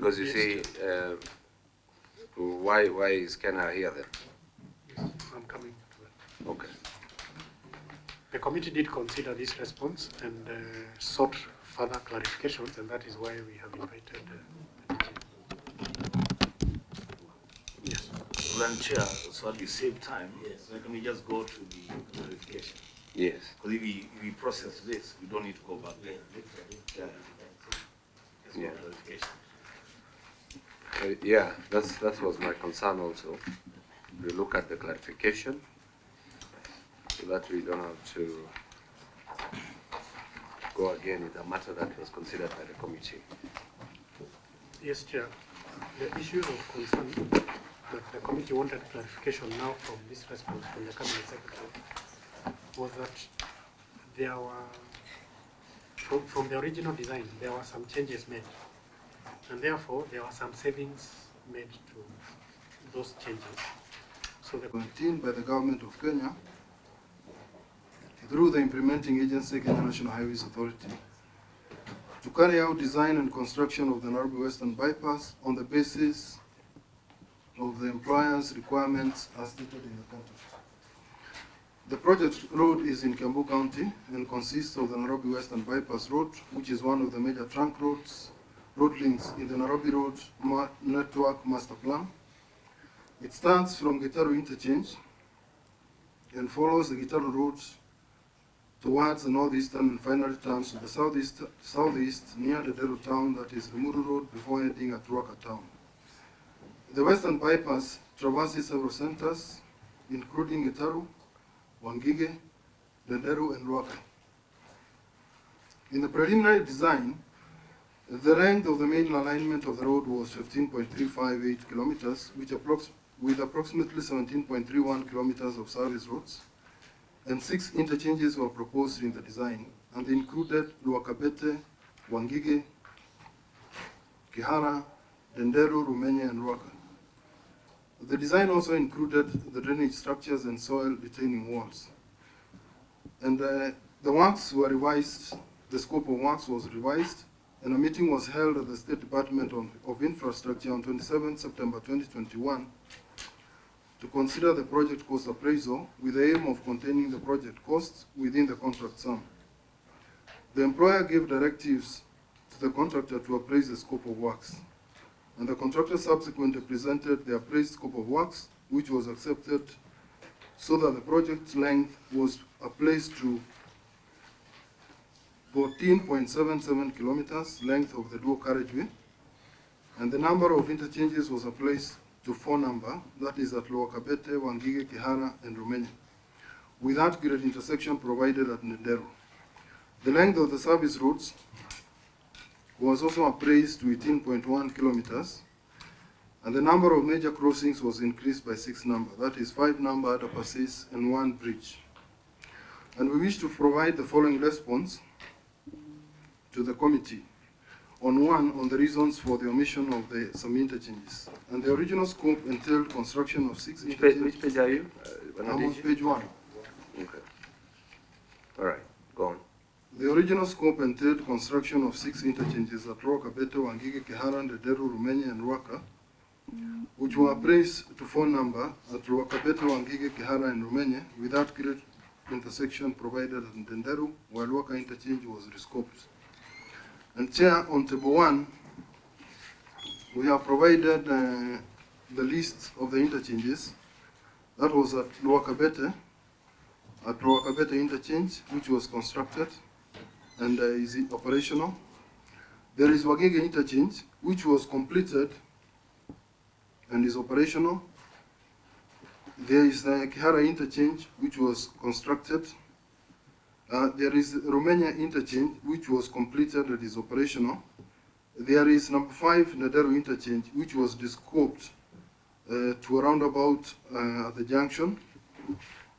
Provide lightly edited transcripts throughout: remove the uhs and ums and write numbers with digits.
Because you see, why is KENHA here then? I'm coming to that. Okay. The committee did consider this response and sought further clarifications, and that is why we have invited the DG. Yes. Madam Chair, so that we save time, so can we just go to the clarification? Yes. Because if we process this, we don't need to go back there. Yeah. Clarification. Yeah, that was my concern also. We look at the clarification so that we don't have to go again with a matter that was considered by the committee. Yes, Chair. The issues of concern that the committee wanted clarification now from this response from the Cabinet Secretary was that there were, from the original design, there were some changes made. And therefore, there were some savings made to those changes. So the maintained by the government of Kenya through the implementing agency, Kenya National Highways Authority, to carry out design and construction of the Nairobi Western Bypass on the basis of the employer's requirements as stated in the contract. The project road is in Kiambu County and consists of the Nairobi Western Bypass Road, which is one of the major trunk road links in the Nairobi Road Network Master Plan. It starts from Gitaru Interchange and follows the Gitaru Road towards the northeastern and finally turns to the southeast near the Deru town, that is Limuru Road, before heading at Ruaka town. The Western Bypass traverses several centers, including Gitaru, Wangige, Denderu, and Ruaka. In the preliminary design, the length of the main alignment of the road was 15.358 kilometers, with approximately 17.31 kilometers of service roads, and 6 interchanges were proposed in the design, and they included Luakabete, Wangige, Kihara, Denderu, Rumenya, and Ruaka. The design also included the drainage structures and soil retaining walls. And the works were revised, the scope of works was revised, and a meeting was held at the State Department of Infrastructure on 27 September 2021 to consider the project cost appraisal with the aim of containing the project costs within the contract sum. The employer gave directives to the contractor to appraise the scope of works, and the contractor subsequently presented the appraised scope of works, which was accepted, so that the project length was appraised to 14.77 kilometers length of the dual carriageway, and the number of interchanges was appraised to 4 number, that is at Luakabete, Wangige, Kihara, and Rumenya, without grid intersection provided at Ndenderu. The length of the service routes was also appraised to 18.1 kilometers, and the number of major crossings was increased by 6 number, that is 5 number underpasses and 1 bridge. And we wish to provide the following response to the committee. On the reasons for the omission of some interchanges. And the original scope entailed construction of 6 interchanges. Which page are you? I'm on page 1. Okay. All right, go on. The original scope entailed construction of 6 interchanges at Luakabete, Wangige, Kihara, Ndenderu, Rumenya, and Ruaka, which were appraised to 4 number at Luakabete, Wangige, Kihara, and Rumenya, without grid intersection provided at Ndenderu, while Ruaka interchange was rescoped. And Chair, on table 1, we have provided the list of the interchanges. That was at Luakabete interchange, which was constructed and is operational. There is Wangige interchange, which was completed and is operational. There is the Kihara interchange, which was constructed. There is Rumenya interchange, which was completed and is operational. There is number 5, Ndenderu interchange, which was descoped to a roundabout at the junction.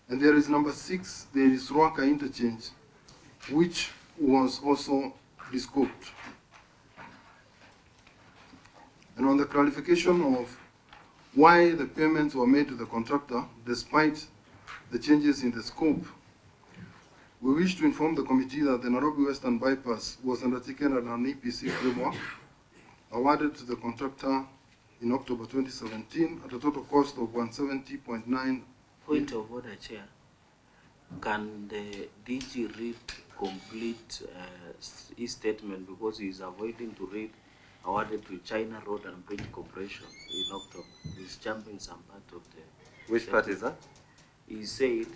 And there is number 6, there is Ruaka interchange, which was also descoped. And on the clarification of why the payments were made to the contractor, despite the changes in the scope, we wish to inform the committee that the Nairobi Western Bypass was undertaken under an EPC framework awarded to the contractor in October 2017 at a total cost of 170.9. Point of order, Chair. Can the DG read complete his statement, because he is avoiding to read awarded to China Road and Bridge Corporation in October? He's jumping some part of the... Which part is that? He said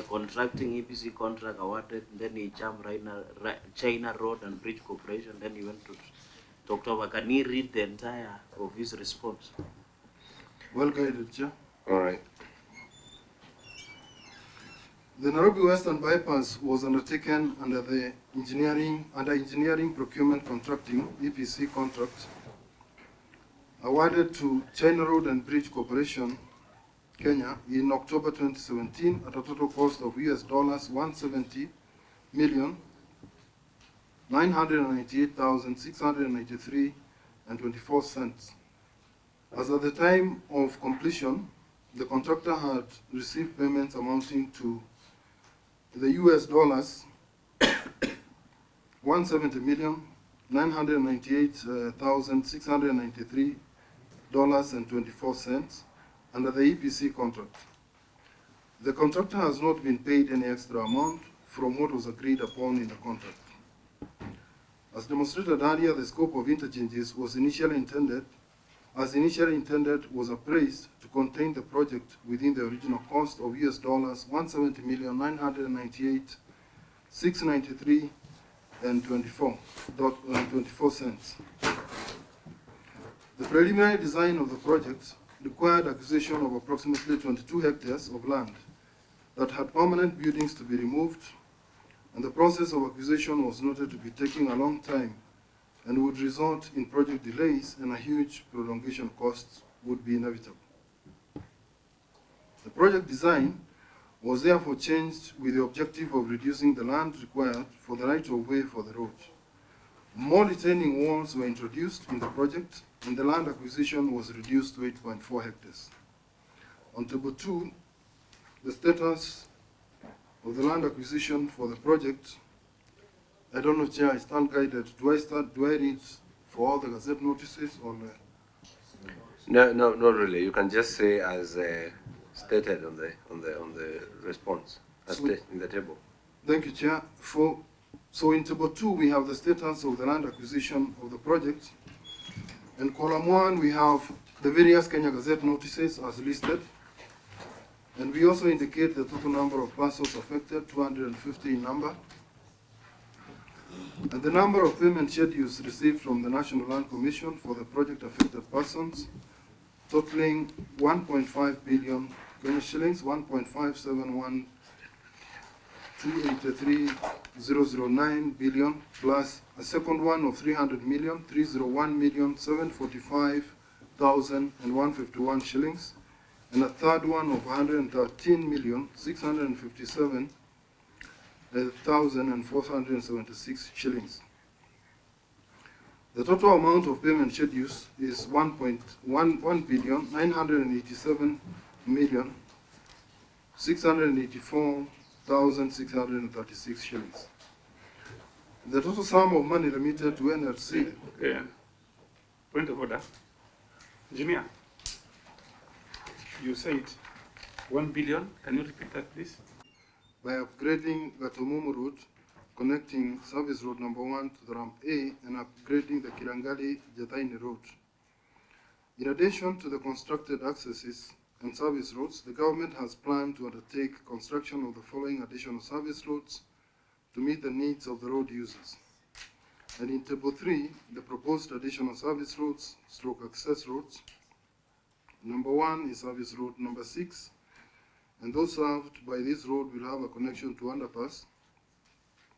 contracting EPC contract awarded, then he jumped right now, China Road and Bridge Corporation, then he went to October. Can he read the entire of his response? Well guided, Chair. All right. The Nairobi Western Bypass was undertaken under the engineering procurement contracting EPC contract awarded to China Road and Bridge Corporation, Kenya, in October 2017 at a total cost of US dollars 170,998,693.24. As at the time of completion, the contractor had received payments amounting to the US dollars 170,998,693.24 under the EPC contract. The contractor has not been paid any extra amount from what was agreed upon in the contract. As demonstrated earlier, the scope of interchanges was initially intended was appraised to contain the project within the original cost of US dollars 170,998,693.24. The preliminary design of the project required acquisition of approximately 22 hectares of land that had permanent buildings to be removed, and the process of acquisition was noted to be taking a long time and would result in project delays, and a huge prolongation costs would be inevitable. The project design was therefore changed with the objective of reducing the land required for the right-of-way for the road. More retaining walls were introduced in the project, and the land acquisition was reduced to 8.4 hectares. On table 2, the status of the land acquisition for the project. I don't know, Chair, I stand guided. Do I read for all the Gazette notices or? No, not really. You can just say as stated on the response, as in the table. Thank you, Chair. So in table 2, we have the status of the land acquisition of the project. In column 1, we have the various Kenya Gazette notices as listed. And we also indicate the total number of parcels affected, 250 in number. And the number of payment schedules received from the National Land Commission for the project affected persons, totaling 1.5 billion Kenya shillings, 1.571283,009 billion, plus a second one of 300 million, 301,745,151 shillings, and a third one of 113,657,476 shillings. The total amount of payment schedules is 1,987,684,636 shillings. The total sum of money remitted to NLC. Okay. Point of order. Engineer, you said 1 billion. Can you repeat that, please? By upgrading Gatomumu Road, connecting Service Road number 1 to the Ramp A, and upgrading the Kirangali-Jataini Road. In addition to the constructed accesses and service roads, the government has planned to undertake construction of the following additional service roads to meet the needs of the road users. And in table 3, the proposed additional service roads / access roads. Number 1 is service road number 6, and those served by this road will have a connection to underpass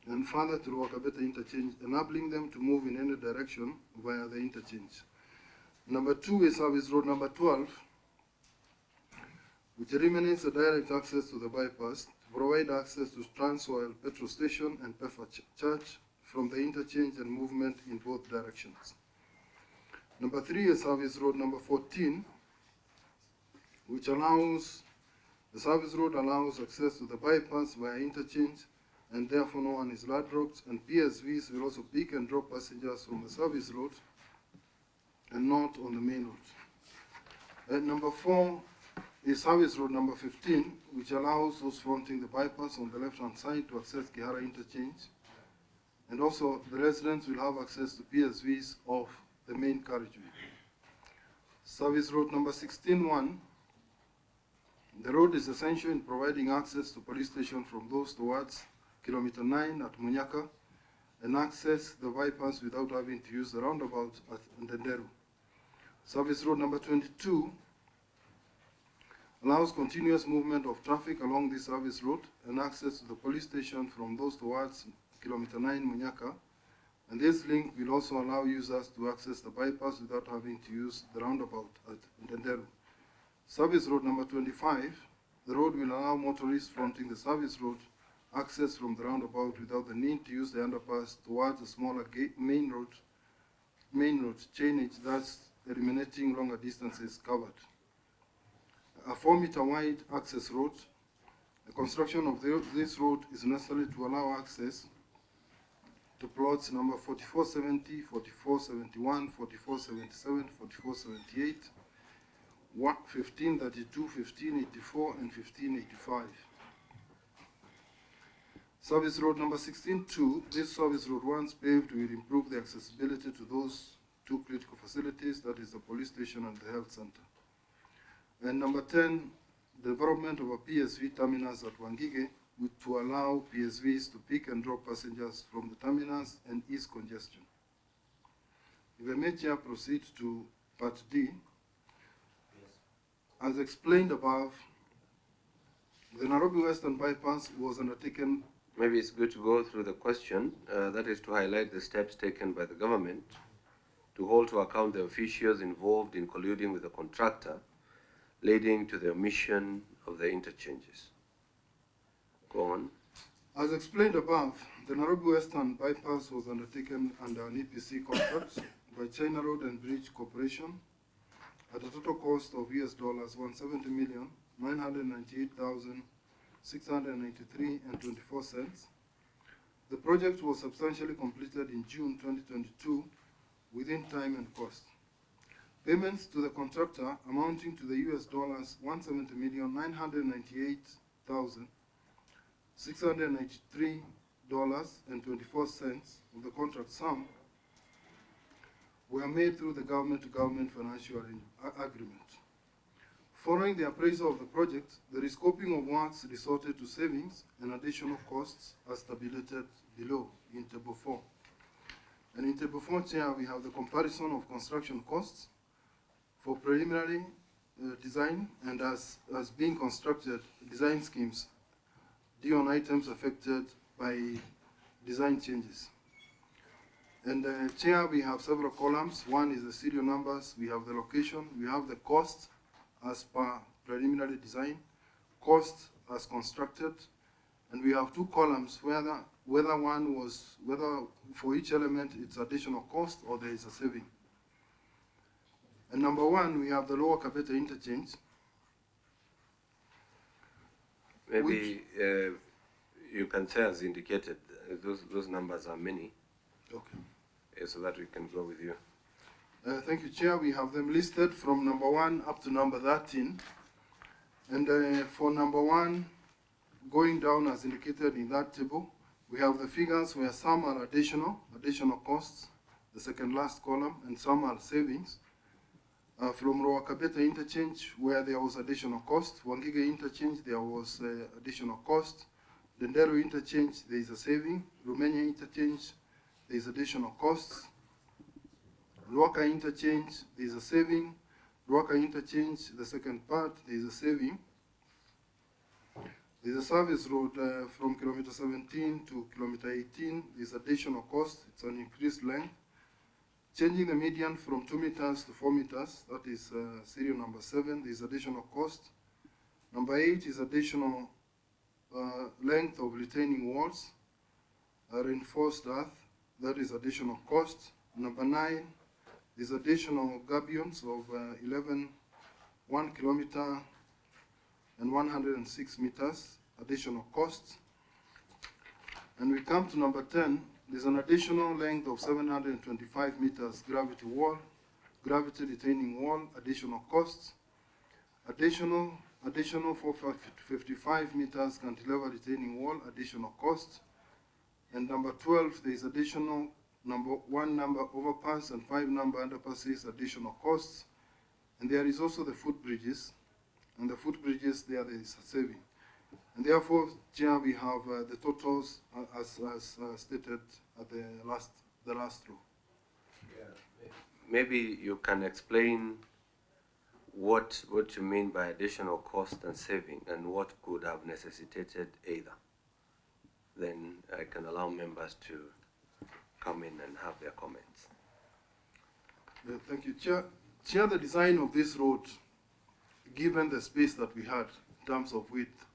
and further to Wakabeta interchange, enabling them to move in any direction via the interchange. Number 2 is service road number 12, which eliminates the direct access to the bypass to provide access to Transoil petrol station and Pefa Church from the interchange and movement in both directions. Number 3 is service road number 14, which allows, the service road allows access to the bypass via interchange, and therefore known as Ladrocks, and PSVs will also pick and drop passengers from the service road and not on the main road. Number 4 is service road number 15, which allows those fronting the bypass on the left-hand side to access Kihara interchange. And also, the residents will have access to PSVs of the main carriageway. Service road number 16-1, the road is essential in providing access to police station from those towards kilometer 9 at Munyaka and access the bypass without having to use the roundabout at Ndenderu. Service road number 22 allows continuous movement of traffic along this service road and access to the police station from those towards kilometer 9 Munyaka. And this link will also allow users to access the bypass without having to use the roundabout at Ndenderu. Service road number 25, the road will allow motorists fronting the service road access from the roundabout without the need to use the underpass towards the smaller main road chainage, thus eliminating longer distances covered. A 4-meter wide access road. The construction of this road is necessary to allow access to plots number 4470, 4471, 4477, 4478, 1532, 1584, and 1585. Service road number 16-2, this service road, once paved, will improve the accessibility to those two critical facilities, that is the police station and the health center. And number 10, the development of a PSV terminus at Wangige to allow PSVs to pick and drop passengers from the terminus and ease congestion. If I may, Chair, proceed to Part D. As explained above, the Nairobi Western Bypass was undertaken. Maybe it's good to go through the question, that is to highlight the steps taken by the government to hold to account the officials involved in colluding with the contractor, leading to the omission of the interchanges. Go on. As explained above, the Nairobi Western Bypass was undertaken under an EPC contract by China Road and Bridge Corporation at a total cost of US dollars 170,998,693.24. The project was substantially completed in June 2022 within time and cost. Payments to the contractor amounting to the US dollars 170,998,693.24 of the contract sum were made through the government-to-government financial agreement. Following the appraisal of the project, the rescoping of works resorted to savings and additional costs as tabulated below in Table 4. And in Table 4, Chair, we have the comparison of construction costs for preliminary design and as being constructed design schemes due on items affected by design changes. And Chair, we have several columns. One is the serial numbers, we have the location, we have the cost as per preliminary design, cost as constructed, and we have two columns whether for each element it's additional cost or there is a saving. And number 1, we have the Lower Kabete interchange. Maybe you can say as indicated, those numbers are many. Okay. So that we can go with you. Thank you, Chair. We have them listed from number 1 up to number 13. And for number 1, going down as indicated in that table, we have the figures where some are additional costs, the second last column, and some are savings. From Lower Kabete interchange, where there was additional cost, Wangige interchange, there was additional cost. Ndenderu interchange, there is a saving. Romania interchange, there is additional costs. Luaka interchange, there is a saving. Luaka interchange, the second part, there is a saving. There is a service road from kilometer 17 to kilometer 18, there is additional cost, it's an increased length. Changing the median from 2 meters to 4 meters, that is serial number 7, there is additional cost. Number 8 is additional length of retaining walls, reinforced earth, that is additional cost. Number 9 is additional gabions of 1 kilometer and 106 meters, additional costs. And we come to number 10, there's an additional length of 725 meters gravity wall gravity retaining wall, additional costs. Additional 455 meters cantilever retaining wall, additional cost. And number 12, there is additional one number overpass and 5 number underpasses, additional costs. And there is also the footbridges. And the footbridges, there is a saving. And therefore, Chair, we have the totals as stated at the last row. Yeah. Maybe you can explain what you mean by additional cost and saving, and what could have necessitated either. Then I can allow members to come in and have their comments. Thank you, Chair. The design of this road, given the space that we had in terms of width,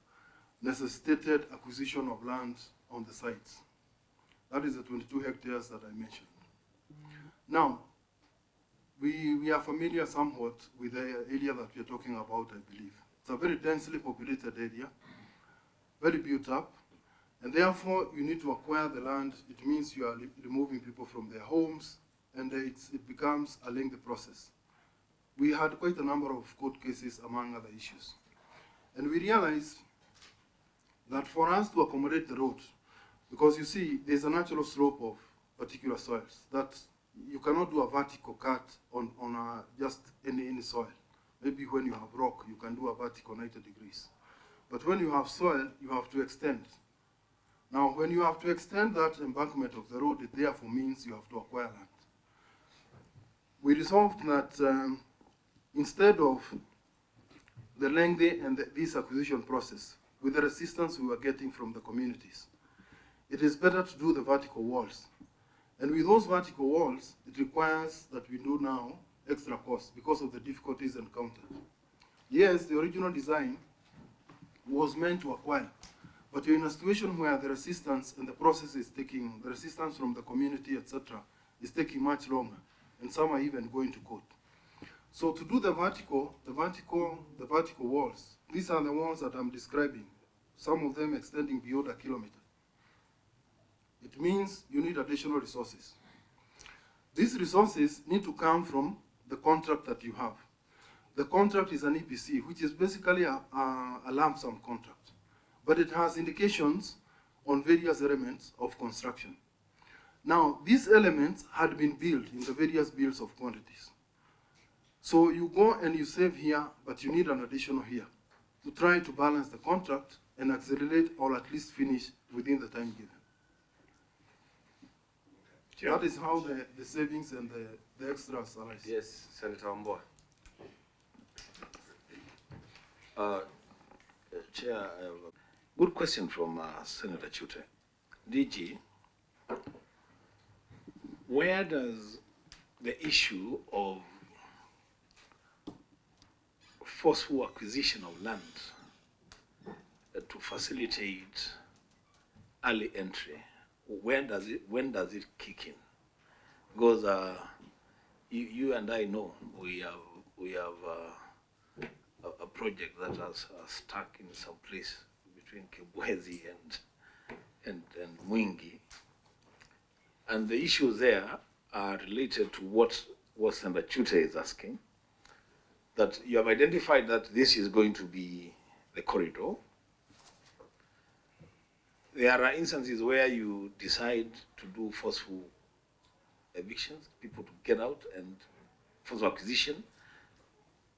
necessitated acquisition of land on the sites. That is the 22 hectares that I mentioned. Now, we are familiar somewhat with the area that we are talking about, I believe. It's a very densely populated area, very built up, and therefore you need to acquire the land. It means you are removing people from their homes, and it becomes a lengthy process. We had quite a number of court cases among other issues. And we realized that for us to accommodate the road, because you see, there's a natural slope of particular soils, that you cannot do a vertical cut on just any soil. Maybe when you have rock, you can do a vertical 90 degrees. But when you have soil, you have to extend. Now, when you have to extend that embankment of the road, it therefore means you have to acquire land. We resolved that instead of the lengthy and this acquisition process, with the resistance we were getting from the communities, it is better to do the vertical walls. And with those vertical walls, it requires that we do now extra costs because of the difficulties encountered. Yes, the original design was meant to acquire, but you're in a situation where the resistance and the process is taking, the resistance from the community, etc., is taking much longer, and some are even going to court. So to do the vertical walls, these are the walls that I'm describing, some of them extending beyond 1 kilometer. It means you need additional resources. These resources need to come from the contract that you have. The contract is an EPC, which is basically a lump sum contract, but it has indications on various elements of construction. Now, these elements had been billed in the various bills of quantities. So you go and you save here, but you need an additional here to try to balance the contract and accelerate or at least finish within the time given. Chair. That is how the savings and the extras arise. Yes, Senator Omboa. Chair, I have a good question from Senator Cheralgei. DG, where does the issue of forceful acquisition of land to facilitate early entry, when does it kick in? Because you and I know we have a project that has stuck in some place between Kibwezi and Mwingi, and the issues there are related to what Senator Cheralgei is asking. That you have identified that this is going to be the corridor. There are instances where you decide to do forceful evictions, people to get out, and forceful acquisition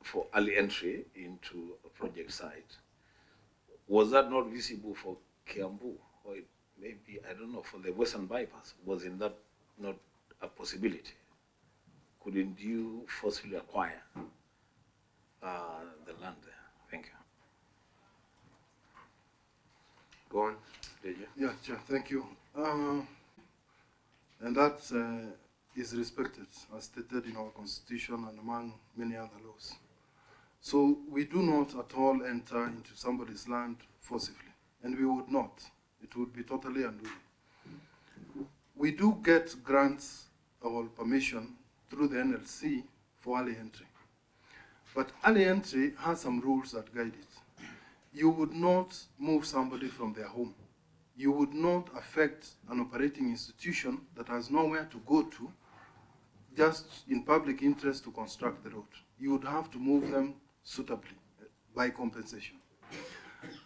for early entry into a project site. Was that not visible for Kiambu? Or maybe, I don't know, for the Western Bypass? Wasn't that not a possibility? Couldn't you forcefully acquire the land there? Thank you. Go on, did you? Yeah, Chair, thank you. And that is respected as stated in our constitution and among many other laws. So we do not at all enter into somebody's land forcibly, and we would not. It would be totally unduly. We do get grants or permission through the NLC for early entry. But early entry has some rules that guide it. You would not move somebody from their home. You would not affect an operating institution that has nowhere to go to. just in public interest to construct the road. You would have to move them suitably by compensation.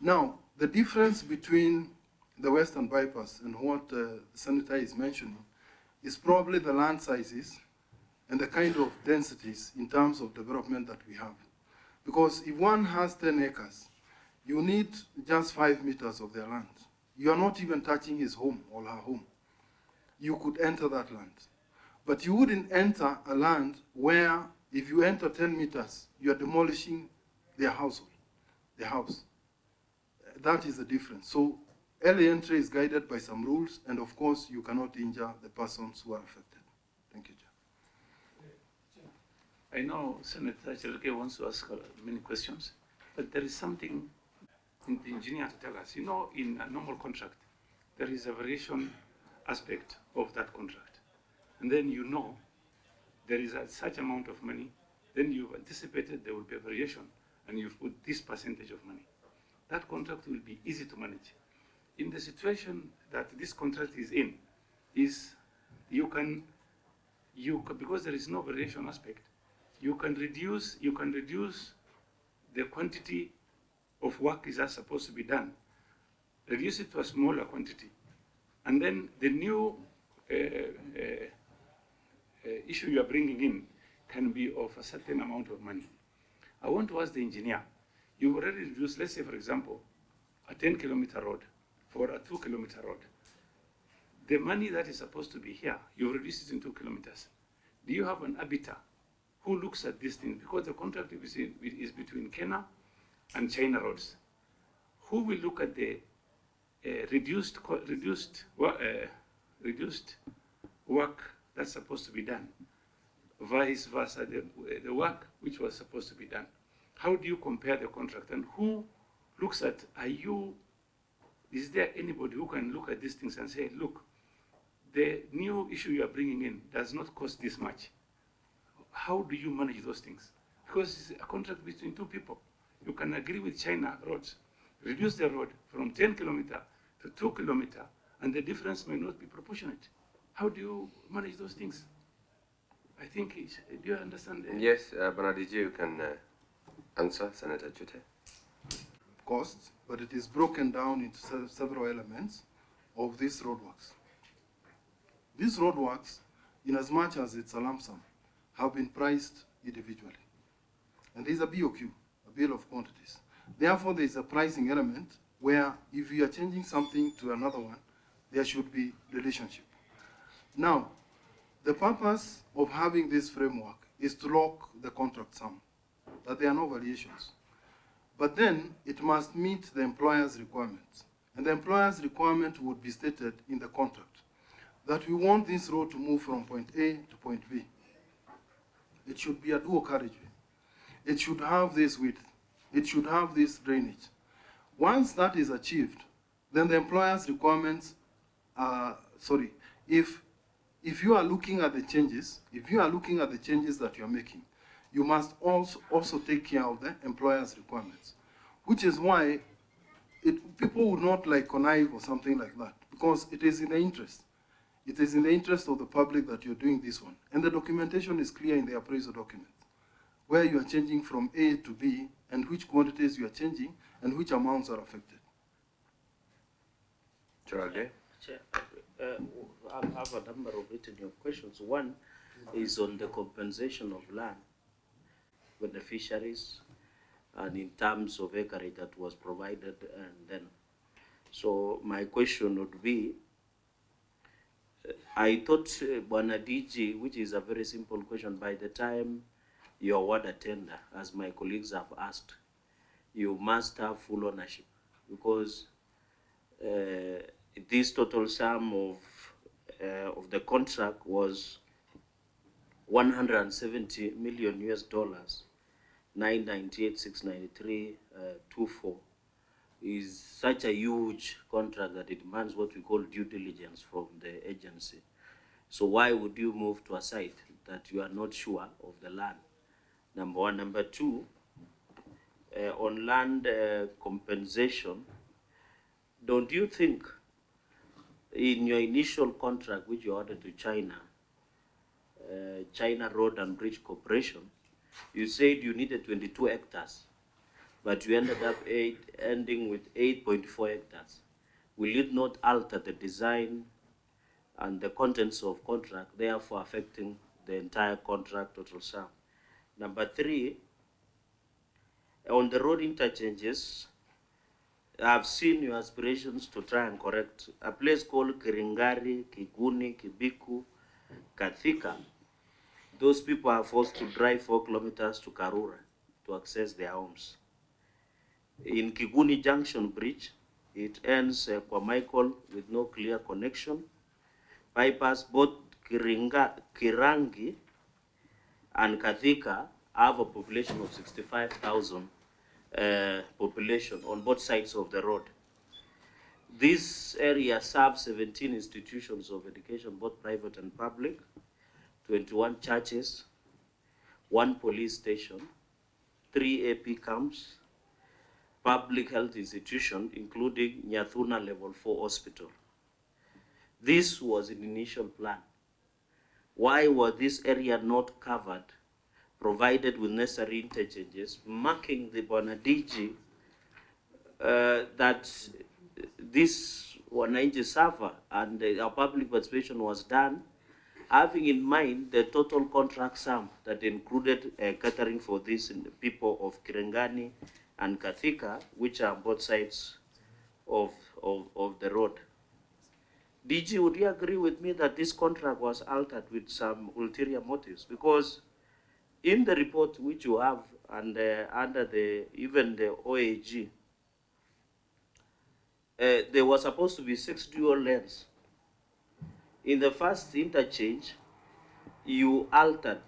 Now, the difference between the Western bypass and what the Senator is mentioning is probably the land sizes and the kind of densities in terms of development that we have. Because if one has 10 acres, you need just 5 meters of their land. You are not even touching his home or her home. You could enter that land. But you wouldn't enter a land where if you enter 10 meters, you are demolishing their household, their house. That is the difference. So early entry is guided by some rules, and of course, you cannot injure the persons who are affected. Thank you, Chair. I know Senator Cheralgei wants to ask many questions, but there is something in the engineer to tell us. You know, in a normal contract, there is a variation aspect of that contract. And then you know there is such amount of money, then you've anticipated there will be a variation, and you've put this percentage of money. That contract will be easy to manage. In the situation that this contract is in, is because there is no variation aspect, you can reduce the quantity of work is supposed to be done, reduce it to a smaller quantity, and then the new issue you are bringing in can be of a certain amount of money. I want to ask the engineer, you already reduced, let's say for example, a 10-kilometer road for a 2-kilometer road. The money that is supposed to be here, you reduce it in 2 kilometers. Do you have an arbiter who looks at this thing? Because the contract is between KENHA and China roads. Who will look at the reduced work that's supposed to be done, vice versa, the work which was supposed to be done? How do you compare the contract, and who looks at, is there anybody who can look at these things and say, look, the new issue you are bringing in does not cost this much? How do you manage those things? Because it's a contract between two people. You can agree with China roads, reduce the road from 10 kilometer to 2 kilometer, and the difference may not be proportionate. How do you manage those things? I think, do you understand? Yes, Bernard DG, you can answer, Senator Chute. Costs, but it is broken down into several elements of these roadworks. These roadworks, in as much as it's a lump sum, have been priced individually. And there's a BOQ, a bill of quantities. Therefore, there's a pricing element where if you are changing something to another one, there should be relationship. Now, the purpose of having this framework is to lock the contract sum, that there are no variations. But then it must meet the employer's requirements. And the employer's requirement would be stated in the contract, that we want this road to move from point A to point B. It should be a dual carriageway. It should have this width. It should have this drainage. Once that is achieved, then the employer's requirements are, if you are looking at the changes, that you are making, you must also take care of the employer's requirements, which is why people would not like connive or something like that, because it is in the interest. It is in the interest of the public that you're doing this one. And the documentation is clear in the appraisal document, where you are changing from A to B, and which quantities you are changing, and which amounts are affected. Cheralgei? Chair, I have a number of written questions. One is on the compensation of land beneficiaries and in terms of acreage that was provided, and then. So my question would be, I thought, Bwana DG, which is a very simple question, by the time you award a tender, as my colleagues have asked, you must have full ownership, because this total sum of the contract was 170 million US dollars, 998,693.24, is such a huge contract that it demands what we call due diligence from the agency. So why would you move to a site that you are not sure of the land? Number one. Number two, on land compensation, don't you think in your initial contract which you ordered to China, China Road and Bridge Corporation, you said you needed 22 hectares, but you ended up ending with 8.4 hectares. Will it not alter the design and the contents of contract, therefore affecting the entire contract total sum? Number 3, on the road interchanges, I've seen your aspirations to try and correct a place called Kiringari, Kiguni, Kibiku, Kathika. Those people are forced to drive 4 kilometers to Karura to access their homes. In Kiguni Junction Bridge, it ends kwa Michael with no clear connection. Bypass both Kirangi and Kathika have a population of 65,000 population on both sides of the road. This area serves 17 institutions of education, both private and public, 21 churches, 1 police station, 3 AP camps, public health institution, including Nyathuna Level 4 Hospital. This was an initial plan. Why was this area not covered, provided with necessary interchanges, marking the Bwana DG that this wananchi suffer, and our public participation was done, having in mind the total contract sum that included catering for these people of Kirengani and Kathika, which are both sides of the road. DG, would you agree with me that this contract was altered with some ulterior motives? Because in the report which you have, and under even the OAG, there was supposed to be 6 dual lanes. In the first interchange, you altered.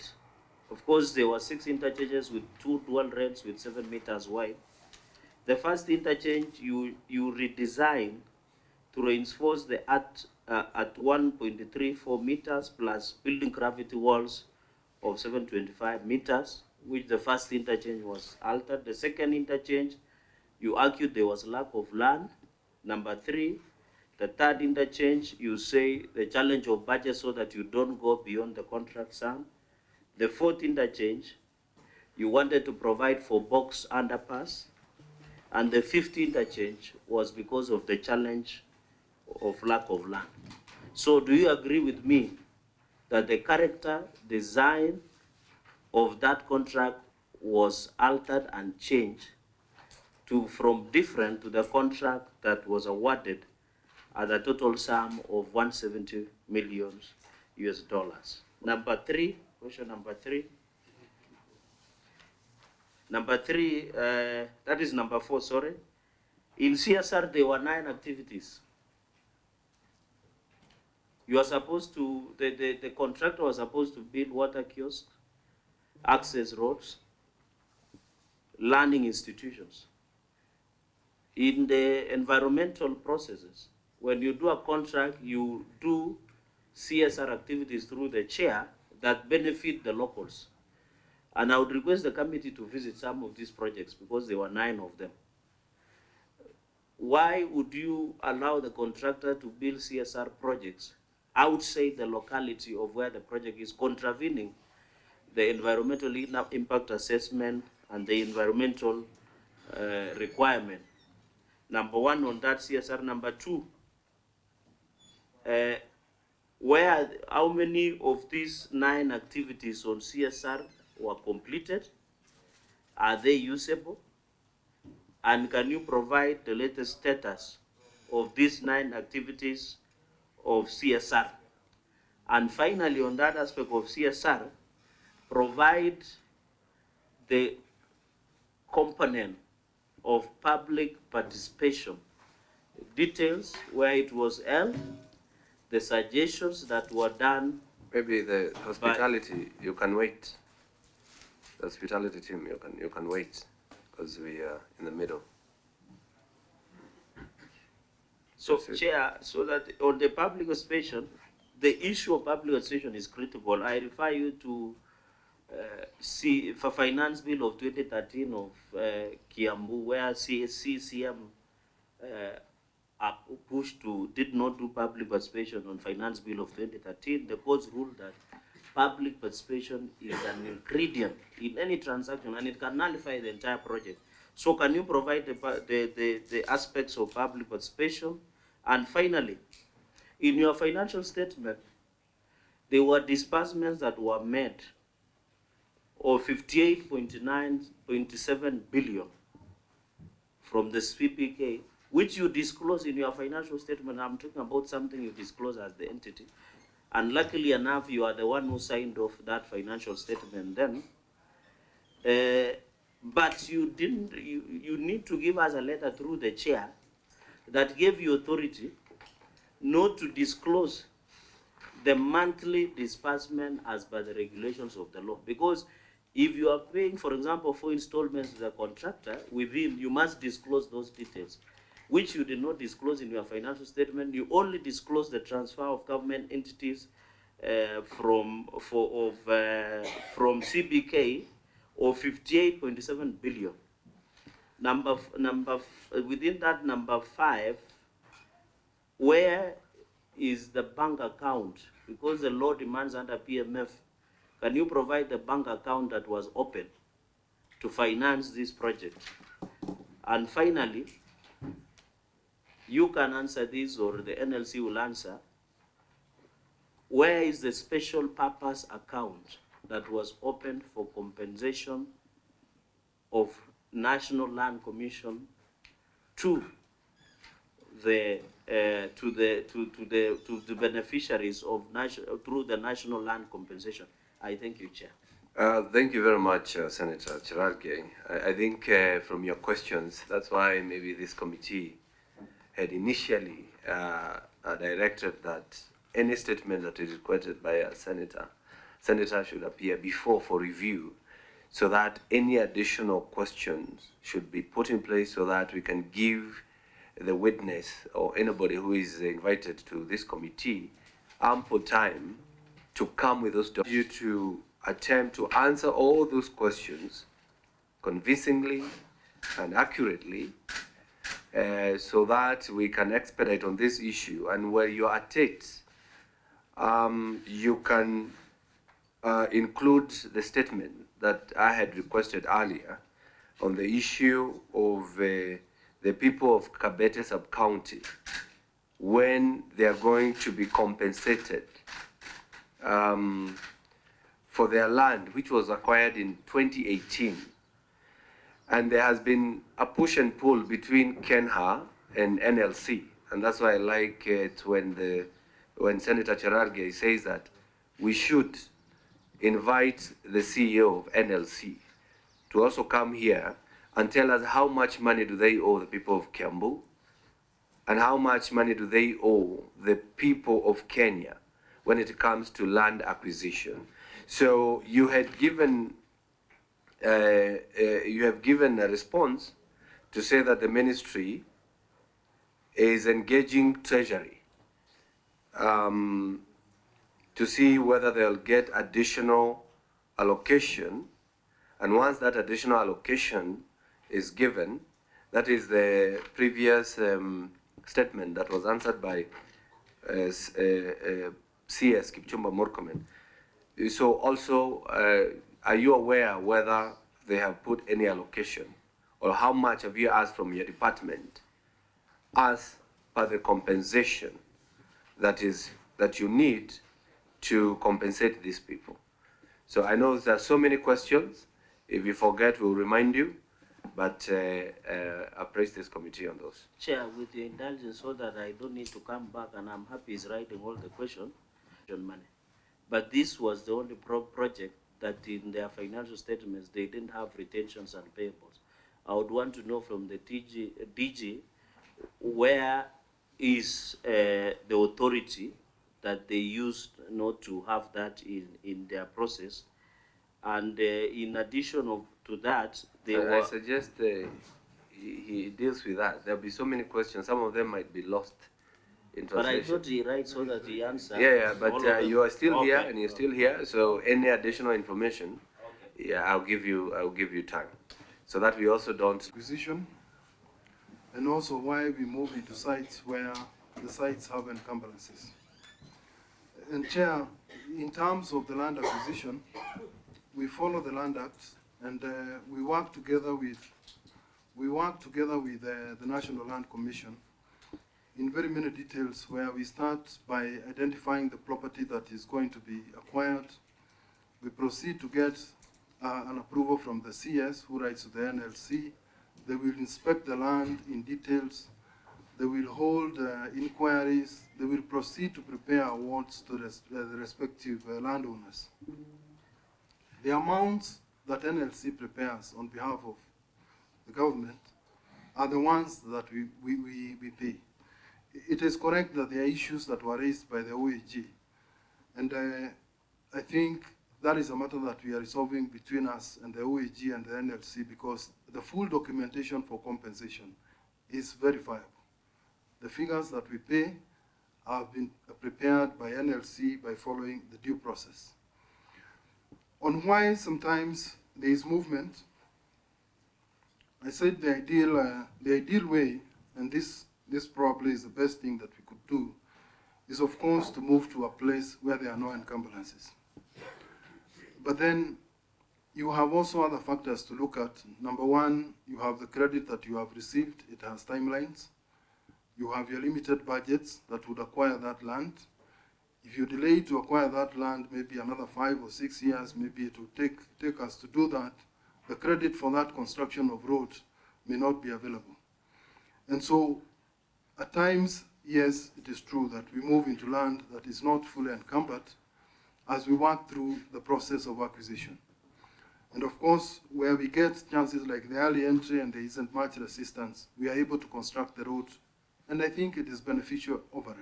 Of course, there were 6 interchanges with 2 dual lanes with 7 meters wide. The first interchange, you redesigned to reinforce the at 1.34 meters plus building gravity walls of 725 meters, which the first interchange was altered. The second interchange, you argued there was lack of land. Number 3, the third interchange, you say the challenge of budget so that you don't go beyond the contract sum. The fourth interchange, you wanted to provide for box underpass. And the fifth interchange was because of the challenge of lack of land. So do you agree with me that the character, design of that contract was altered and changed from different to the contract that was awarded at a total sum of 170 million US dollars? Number 3, question number 3. Number 3, that is number 4, sorry. In CSR, there were 9 activities. You are supposed to, the contractor was supposed to build water kiosks, access roads, learning institutions. In the environmental processes, when you do a contract, you do CSR activities through the chair that benefit the locals. And I would request the committee to visit some of these projects because there were 9 of them. Why would you allow the contractor to build CSR projects outside the locality of where the project is, contravening the environmental impact assessment and the environmental requirement? Number 1 on that CSR. Number 2, how many of these 9 activities on CSR were completed? Are they usable? And can you provide the latest status of these 9 activities of CSR? And finally, on that aspect of CSR, provide the component of public participation, details where it was held, the suggestions that were done. Maybe the hospitality, you can wait. The hospitality team, you can wait because we are in the middle. So, Chair, so that on the public participation, the issue of public participation is critical. I refer you to see for finance bill of 2013 of Kiambu, where CCM pushed to did not do public participation on finance bill of 2013. The courts ruled that public participation is an ingredient in any transaction, and it can nullify the entire project. So can you provide the aspects of public participation? And finally, in your financial statement, there were disbursements that were made of 58.9.7 billion from the CPK, which you disclose in your financial statement. I'm talking about something you disclose as the entity. And luckily enough, you are the one who signed off that financial statement then. But you didn't, you need to give us a letter through the chair that gave you authority not to disclose the monthly disbursement as per the regulations of the law. Because if you are paying, for example, 4 installments to the contractor, within, you must disclose those details, which you did not disclose in your financial statement. You only disclose the transfer of government entities from CBK of 58.7 billion. Within that number 5, where is the bank account? Because the law demands under PMF, can you provide the bank account that was open to finance this project? And finally, you can answer this, or the NLC will answer, where is the special purpose account that was opened for compensation of National Land Commission to the beneficiaries of through the National Land Compensation? I thank you, Chair. Thank you very much, Senator Cheralgei. I think from your questions, that's why maybe this committee had initially directed that any statement that is requested by a senator should appear before for review, so that any additional questions should be put in place so that we can give the witness or anybody who is invited to this committee ample time to come with those documents, to attempt to answer all those questions convincingly and accurately, so that we can expedite on this issue. And where you are at it, you can include the statement that I had requested earlier on the issue of the people of Kabete sub-county, when they are going to be compensated for their land, which was acquired in 2018. And there has been a push and pull between KENHA and NLC. And that's why I like it when Senator Cheralgei says that we should invite the CEO of NLC to also come here and tell us how much money do they owe the people of Kiambu, and how much money do they owe the people of Kenya when it comes to land acquisition. So you had given you have given a response to say that the ministry is engaging Treasury to see whether they'll get additional allocation, and once that additional allocation is given, that is the previous statement that was answered by CS Kipchumba Murkomen. So also, are you aware whether they have put any allocation, or how much have you asked from your department as per the compensation that you need to compensate these people? So I know there are so many questions. If you forget, we'll remind you, but I praise this committee on those. Chair, with your indulgence, so that I don't need to come back, and I'm happy he's writing all the questions on money. But this was the only project that in their financial statements, they didn't have retentions and payables. I would want to know from the DG, where is the authority that they used not to have that in their process. And in addition to that, I suggest he deals with that. There'll be so many questions. Some of them might be lost in translation. But I thought he writes so that he answers. Yeah, but you are still here, and you're still here. So any additional information, yeah, I'll give you time, so that we also don't. Acquisition, and also why we move into sites where the sites have encumbrances. And Chair, in terms of the land acquisition, we follow the Land Act, and we work together with the National Land Commission in very many details, where we start by identifying the property that is going to be acquired. We proceed to get an approval from the CS, who writes to the NLC. They will inspect the land in details. They will hold inquiries. They will proceed to prepare awards to the respective landowners. The amounts that NLC prepares on behalf of the government are the ones that we pay. It is correct that there are issues that were raised by the OAG, and I think that is a matter that we are resolving between us and the OAG and the NLC, because the full documentation for compensation is verifiable. The figures that we pay have been prepared by NLC by following the due process. On why sometimes there is movement, I said the ideal way, and this probably is the best thing that we could do, is of course to move to a place where there are no encumbrances. But then you have also other factors to look at. Number one, you have the credit that you have received. It has timelines. You have your limited budgets that would acquire that land. If you delay to acquire that land, maybe another 5 or 6 years, maybe it will take us to do that. The credit for that construction of roads may not be available. And so at times, yes, it is true that we move into land that is not fully encumbered as we work through the process of acquisition. And of course, where we get chances like the early entry and there isn't much resistance, we are able to construct the road, and I think it is beneficial overall.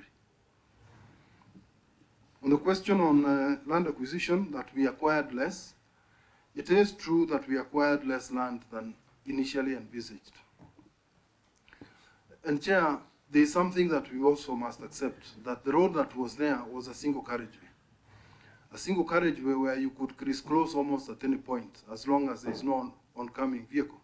On the question on land acquisition, that we acquired less, it is true that we acquired less land than initially envisaged. And Chair, there is something that we also must accept, that the road that was there was a single carriageway. A single carriageway where you could crisscross almost at any point, as long as there is no oncoming vehicle.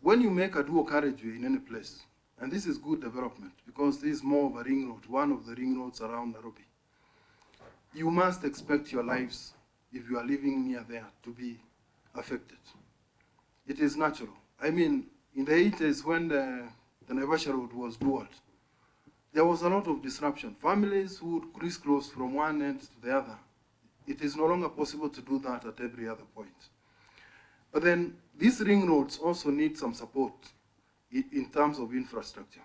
When you make a dual carriageway in any place, and this is good development, because this is more of a ring road, one of the ring roads around Nairobi, you must expect your lives, if you are living near there, to be affected. It is natural. I mean, in the 80s, when the Mombasa Road was dual, there was a lot of disruption. Families would crisscross from one end to the other. It is no longer possible to do that at every other point. But then these ring roads also need some support in terms of infrastructure.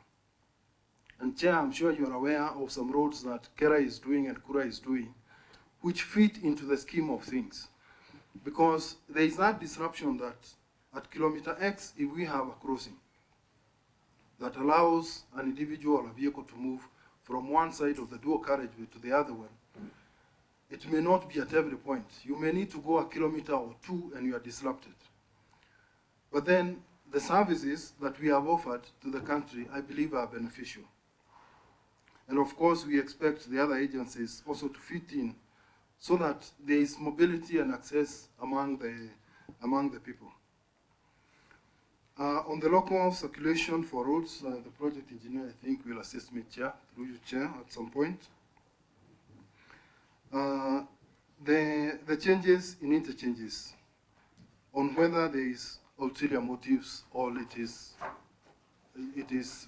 And Chair, I'm sure you're aware of some roads that Kera is doing and Kura is doing, which fit into the scheme of things. Because there is that disruption that at kilometer X, if we have a crossing that allows an individual or a vehicle to move from one side of the dual carriageway to the other one, it may not be at every point. You may need to go a kilometer or two and you are disrupted. But then the services that we have offered to the country, I believe, are beneficial. And of course, we expect the other agencies also to fit in so that there is mobility and access among the people. On the local circulation for roads, the project engineer, I think, will assist me, Chair, through you, Chair, at some point. The changes in interchanges, on whether there is ulterior motives or it is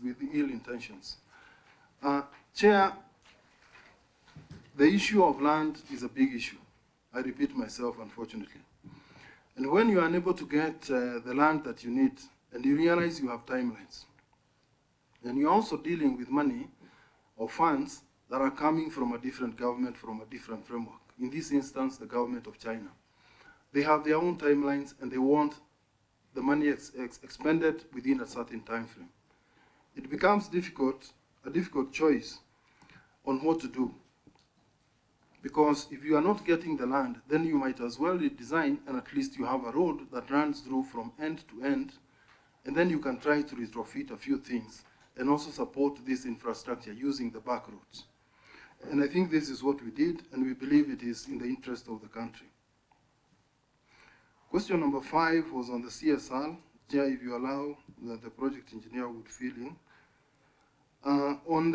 with ill intentions. Chair, the issue of land is a big issue. I repeat myself, unfortunately. And when you are unable to get the land that you need, and you realize you have timelines, and you're also dealing with money or funds that are coming from a different government, from a different framework. In this instance, the government of China. They have their own timelines, and they want the money expended within a certain time frame. It becomes a difficult choice on what to do. Because if you are not getting the land, then you might as well redesign, and at least you have a road that runs through from end to end, and then you can try to retrofit a few things and also support this infrastructure using the back roads. And I think this is what we did, and we believe it is in the interest of the country. Question number 5 was on the CSR. Chair, if you allow, that the project engineer would fill in. On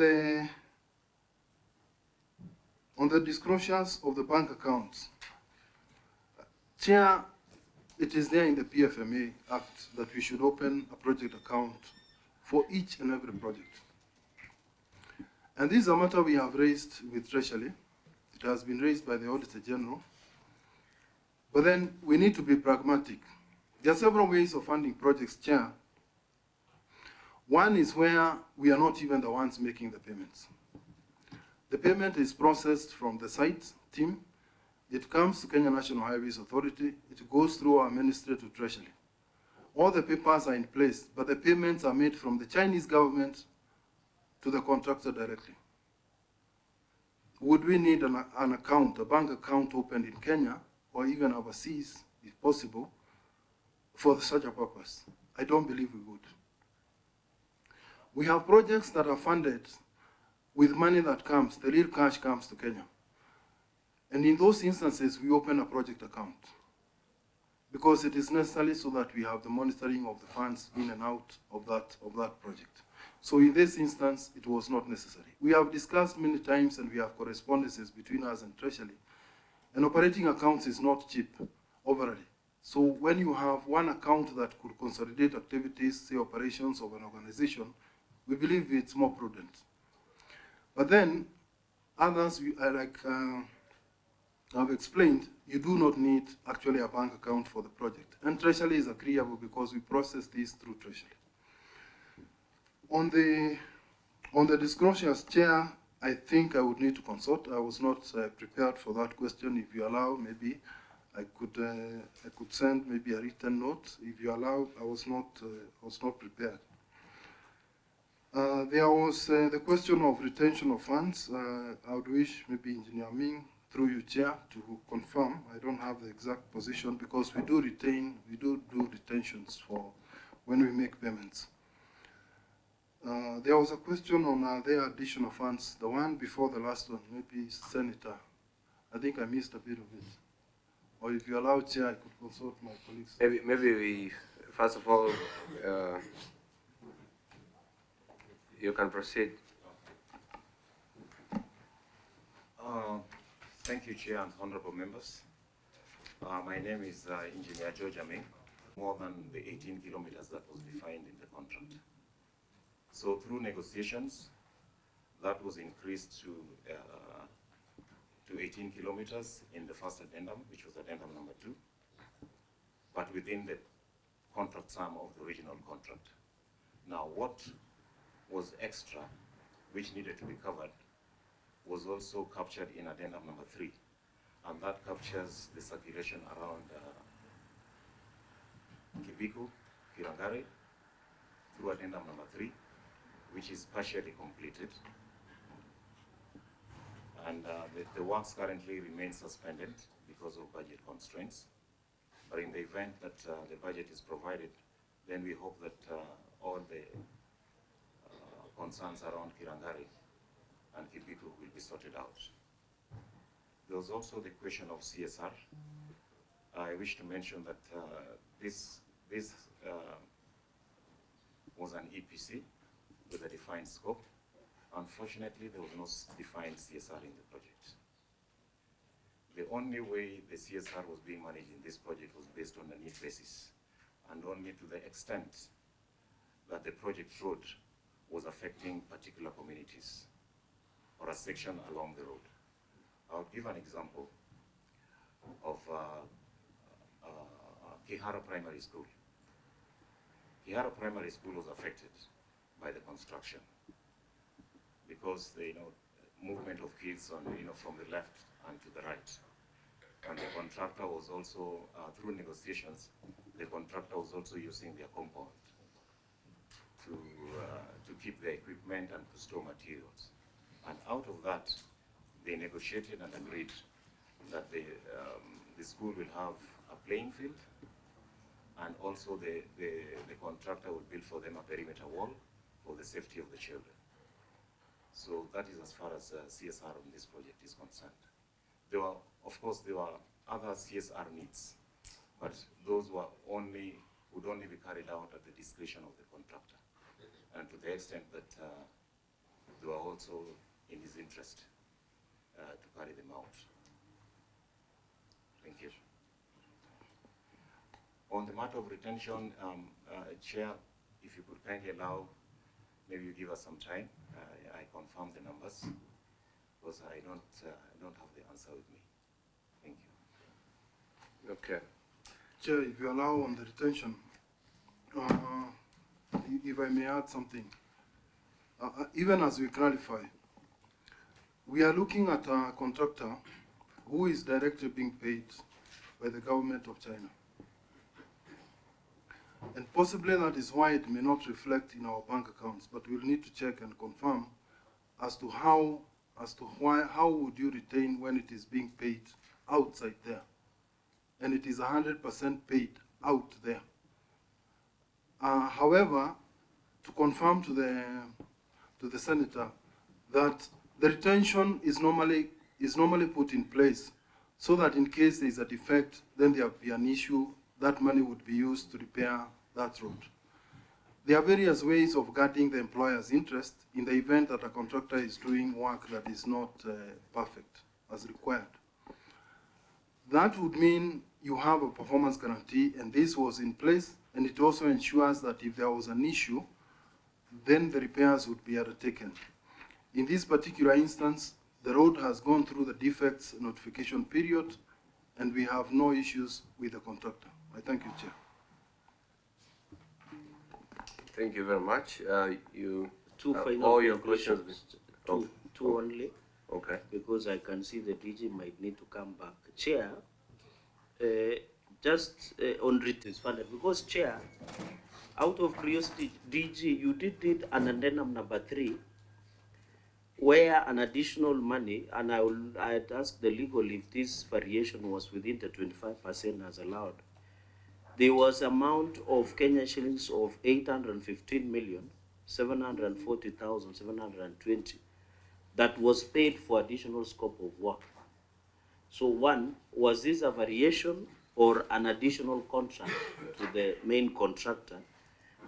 On the disclosures of the bank accounts, Chair, it is there in the PFMA Act that we should open a project account for each and every project. And this is a matter we have raised with Treasury. It has been raised by the Auditor General. But then we need to be pragmatic. There are several ways of funding projects, Chair. One is where we are not even the ones making the payments. The payment is processed from the site team. It comes to Kenya National Highways Authority. It goes through our ministry to Treasury. All the papers are in place, but the payments are made from the Chinese government to the contractor directly. Would we need an account, a bank account opened in Kenya or even overseas, if possible, for such a purpose? I don't believe we would. We have projects that are funded with money that comes, the real cash comes to Kenya. And in those instances, we open a project account because it is necessary so that we have the monitoring of the funds in and out of that project. So in this instance, it was not necessary. We have discussed many times and we have correspondences between us and Treasury. And operating accounts is not cheap overall. So when you have one account that could consolidate activities, say operations of an organization, we believe it's more prudent. But then others, I've explained, you do not need actually a bank account for the project. And Treasury is agreeable because we process this through Treasury. On the disclosures, Chair, I think I would need to consult. I was not prepared for that question. If you allow, maybe I could send maybe a written note. If you allow, I was not prepared. There was the question of retention of funds. I would wish maybe Engineer Ming, through you, Chair, to confirm. I don't have the exact position because we do do retentions for when we make payments. There was a question on their additional funds. The one before the last one, maybe Senator. I think I missed a bit of it. Or if you allow, Chair, I could consult my colleagues. Maybe we, first of all, you can proceed. Thank you, Chair and honorable members. My name is Engineer Cheralgei. More than the 18 kilometers that was defined in the contract. So through negotiations, that was increased to 18 kilometers in the first addendum, which was addendum number 2, but within the contract sum of the original contract. Now, what was extra, which needed to be covered, was also captured in addendum number 3, and that captures the circulation around Kibiku, Kirangare, through addendum number 3, which is partially completed. And the works currently remain suspended because of budget constraints. But in the event that the budget is provided, then we hope that all the concerns around Kirangare and Kibiku will be sorted out. There was also the question of CSR. I wish to mention that this was an EPC with a defined scope. Unfortunately, there was no defined CSR in the project. The only way the CSR was being managed in this project was based on a need basis, and only to the extent that the project road was affecting particular communities or a section along the road. I'll give an example of Kihara Primary School. Kihara Primary School was affected by the construction because the movement of kids on from the left and to the right, and the contractor was also through negotiations. The contractor was also using their compound to keep their equipment and to store materials. And out of that, they negotiated and agreed that the school will have a playing field, and also the contractor will build for them a perimeter wall for the safety of the children. So that is as far as CSR on this project is concerned. There were, of course, other CSR needs, but those would only be carried out at the discretion of the contractor, and to the extent that they were also in his interest. to carry them out. Thank you. On the matter of retention, Chair, if you could kindly allow, maybe you give us some time. I confirm the numbers because I don't have the answer with me. Thank you. Okay. Chair, if you allow on the retention, if I may add something, even as we clarify, we are looking at a contractor who is directly being paid by the government of China. And possibly that is why it may not reflect in our bank accounts, but we'll need to check and confirm as to how would you retain when it is being paid outside there, and it is 100% paid out there. However, to confirm to the senator that the retention is normally put in place so that in case there is a defect, then there will be an issue, that money would be used to repair that road. There are various ways of guarding the employer's interest in the event that a contractor is doing work that is not perfect as required. That would mean you have a performance guarantee, and this was in place, and it also ensures that if there was an issue, then the repairs would be undertaken. In this particular instance, the road has gone through the defects notification period, and we have no issues with the contractor. I thank you, Chair. Thank you very much. Two final all your conclusions, questions. two only. Okay. Because I can see the DG might need to come back. Chair, just on written funded, because Chair, out of curiosity, DG, you did an addendum number 3, where an additional money, and I'd ask the legal if this variation was within the 25% as allowed. There was amount of Kenya shillings of 815,740,720 that was paid for additional scope of work. So one, was this a variation or an additional contract to the main contractor?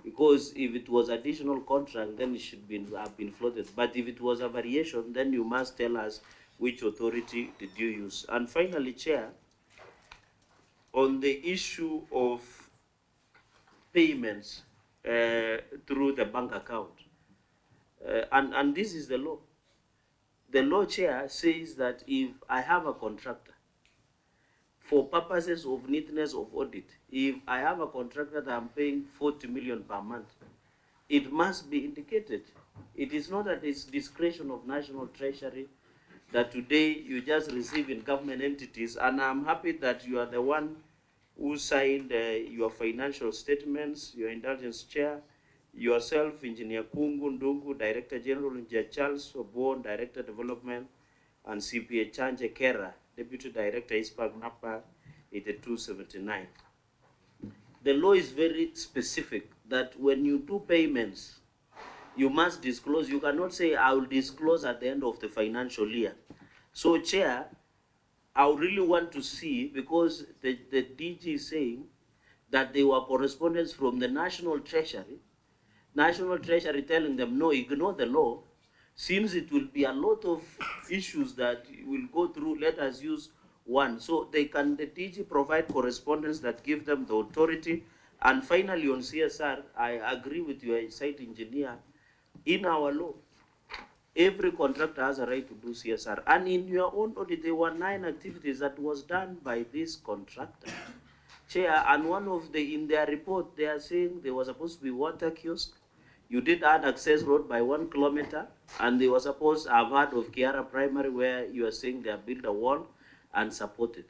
Because if it was additional contract, then it should have been floated. But if it was a variation, then you must tell us which authority did you use. And finally, Chair, on the issue of payments through the bank account, and this is the law. The law, Chair, says that if I have a contractor, for purposes of neatness of audit, if I have a contractor that I'm paying 40 million per month, it must be indicated. It is not at the discretion of National Treasury that today you just receive in government entities, and I'm happy that you are the one who signed your financial statements, your indulgence chair, yourself, Engineer Kungu Ndungu, Director General, Engineer Charles Obon, Director Development, and CPA Chanje Kera, Deputy Director, ISPAC NAPA 8279. The law is very specific that when you do payments, you must disclose. You cannot say, I will disclose at the end of the financial year. So, Chair, I would really want to see, because the DG is saying that there were correspondence from the National Treasury telling them, no, ignore the law, since it will be a lot of issues that will go through, let us use one. So the DG provide correspondence that give them the authority. And finally on CSR, I agree with your site engineer, in our law, every contractor has a right to do CSR. And in your own audit, there were 9 activities that was done by this contractor. Chair, and one of in their report, they are saying there was supposed to be water kiosk. You did add access road by 1 kilometer, and they were supposed, I've heard of Kiara Primary, where you are saying they have built a wall and supported.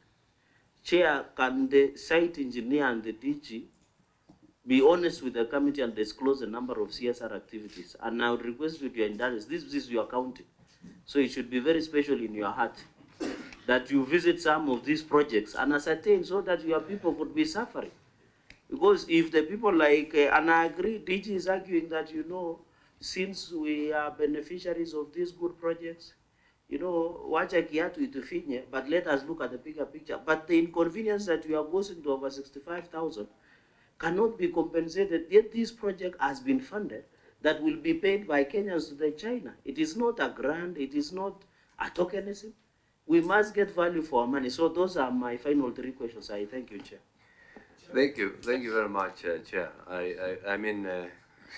Chair, can the site engineer and the DG be honest with the committee and disclose the number of CSR activities? And I would request with your indulgence, this is your county, so it should be very special in your heart that you visit some of these projects and ascertain so that your people could be suffering. Because if the people like, and I agree, DG is arguing that, since we are beneficiaries of these good projects, wacha kiatu itufinye, but let us look at the bigger picture. But the inconvenience that we are going to over 65,000 cannot be compensated, yet this project has been funded that will be paid by Kenyans to China. It is not a grant, it is not a tokenism. we must get value for our money. So those are my final 3 questions. I thank you, Chair. Thank you very much, Chair. I mean,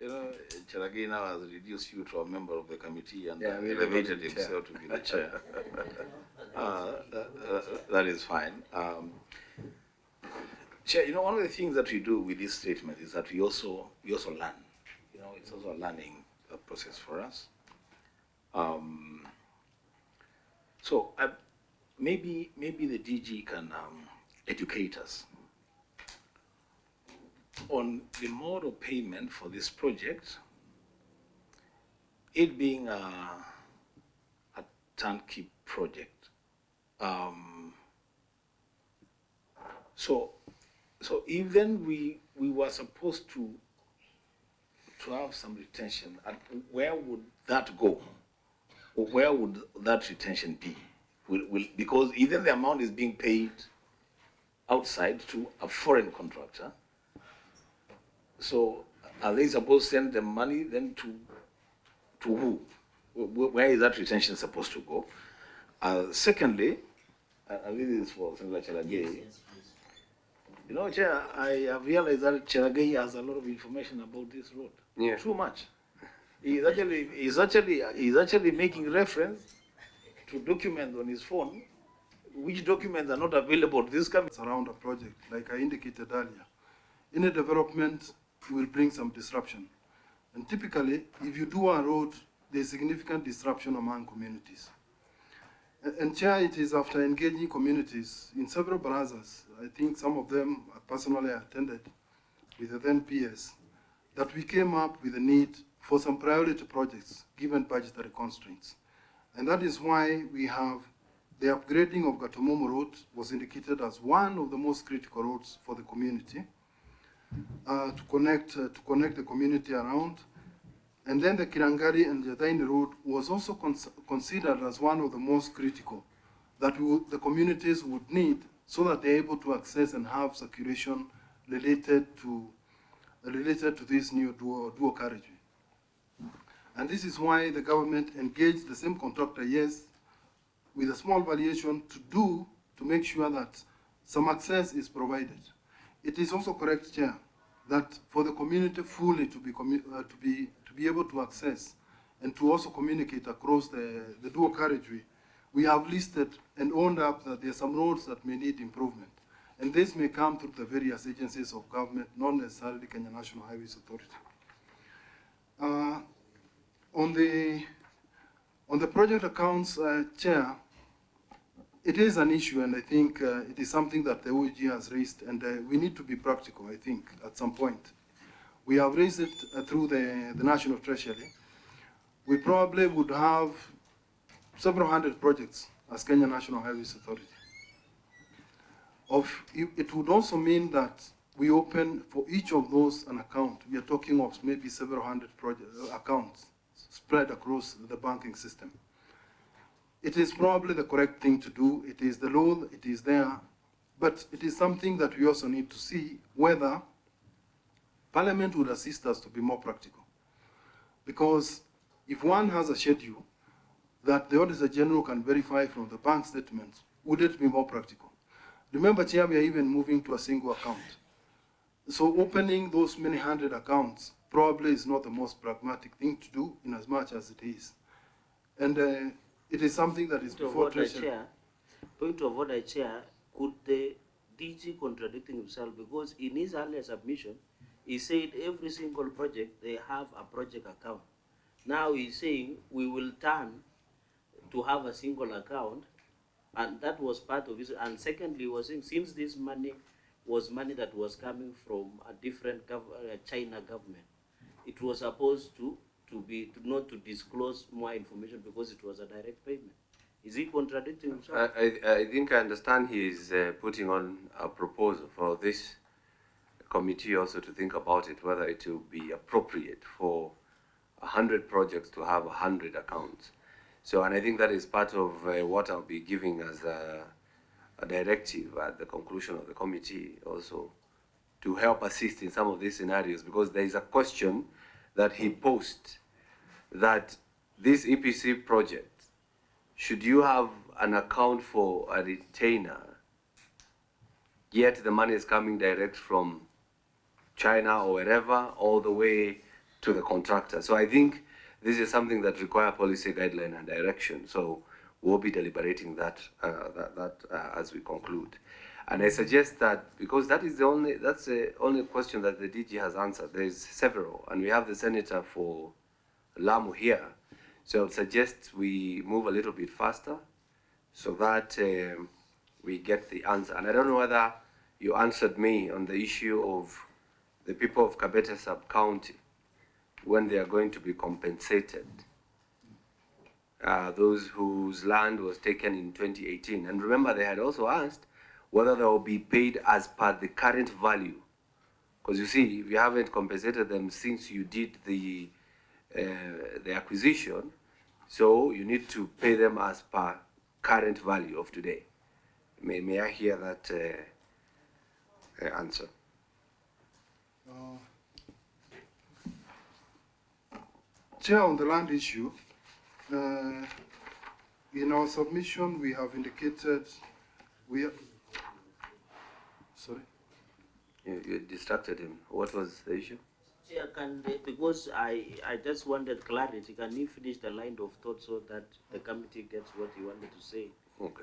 You know, Cheralgei now has reduced you to a member of the committee and Yeah, elevated chair. himself to be the chair. That is fine. Chair, you know, one of the things that we do with this statement is that we also learn. You know, it's also a learning process for us. So maybe the DG can educate us on the mode of payment for this project, it being a turnkey project. So even we were supposed to have some retention, and where would that go? Or where would that retention be? Because even the amount is being paid outside to a foreign contractor. So are they supposed to send the money then to who? Where is that retention supposed to go? Secondly, and this is for Senator Cheralgei. You know, Chair, I have realized that Cheralgei has a lot of information about this road. Yeah. Too much. He's actually making reference to documents on his phone, which documents are not available to this company. Around a project, like I indicated earlier. Any development will bring some disruption. And typically, if you do a road, there's significant disruption among communities. And Chair, it is after engaging communities in several barazas, I think some of them I personally attended with the then PS, that we came up with a need for some priority projects given budgetary constraints. And that is why we have the upgrading of Gatomomo Road was indicated as one of the most critical roads for the community to connect the community around. And then the Kirangari and Jadaini Road was also considered as one of the most critical that the communities would need so that they're able to access and have circulation related to this new dual carriageway. And this is why the government engaged the same contractor, yes, with a small variation to make sure that some access is provided. It is also correct, Chair, that for the community fully to be able to access and to also communicate across the dual carriageway, we have listed and owned up that there are some roads that may need improvement. And this may come through the various agencies of government, not necessarily Kenya National Highways Authority. On the project accounts, Chair, it is an issue, and I think it is something that the OEG has raised, and we need to be practical, I think, at some point. We have raised it through the National Treasury. We probably would have several hundred projects as Kenya National Highways Authority. It would also mean that we open for each of those an account. We are talking of maybe several hundred accounts spread across the banking system. It is probably the correct thing to do. It is the law, it is there, but it is something that we also need to see whether Parliament would assist us to be more practical. Because if one has a schedule that the Auditor General can verify from the bank statements, would it be more practical? Remember, Chair, we are even moving to a single account. So opening those many hundred accounts probably is not the most pragmatic thing to do in as much as it is. And it is something that is before Treasury. Point of order, Chair, could the DG contradicting himself, because in his earlier submission, he said every single project, they have a project account. Now he's saying we will turn to have a single account, and that was part of it. And secondly, he was saying since this money was money that was coming from a different China government, it was supposed to not to disclose more information because it was a direct payment. Is he contradicting himself? I think I understand he is putting on a proposal for this committee also to think about it, whether it will be appropriate for 100 projects to have 100 accounts. So, and I think that is part of what I'll be giving as a directive at the conclusion of the committee also to help assist in some of these scenarios, because there is a question that he posed that this EPC project should you have an account for a retainer, yet the money is coming direct from China or wherever, all the way to the contractor? So I think this is something that requires policy guideline and direction. So we'll be deliberating that as we conclude. And I suggest that, because that's the only question that the DG has answered. There's several, and we have the senator for Lamu here. So I would suggest we move a little bit faster so that we get the answer. And I don't know whether you answered me on the issue of the people of Kabete sub-county, when they are going to be compensated, those whose land was taken in 2018. And remember, they had also asked whether they will be paid as per the current value. Because you see, if you haven't compensated them since you did the acquisition, so you need to pay them as per current value of today. May I hear that answer? Chair, on the land issue, in our submission we have indicated sorry? You distracted him. What was the issue? Chair, because I just wanted clarity, can you finish the line of thought so that the committee gets what you wanted to say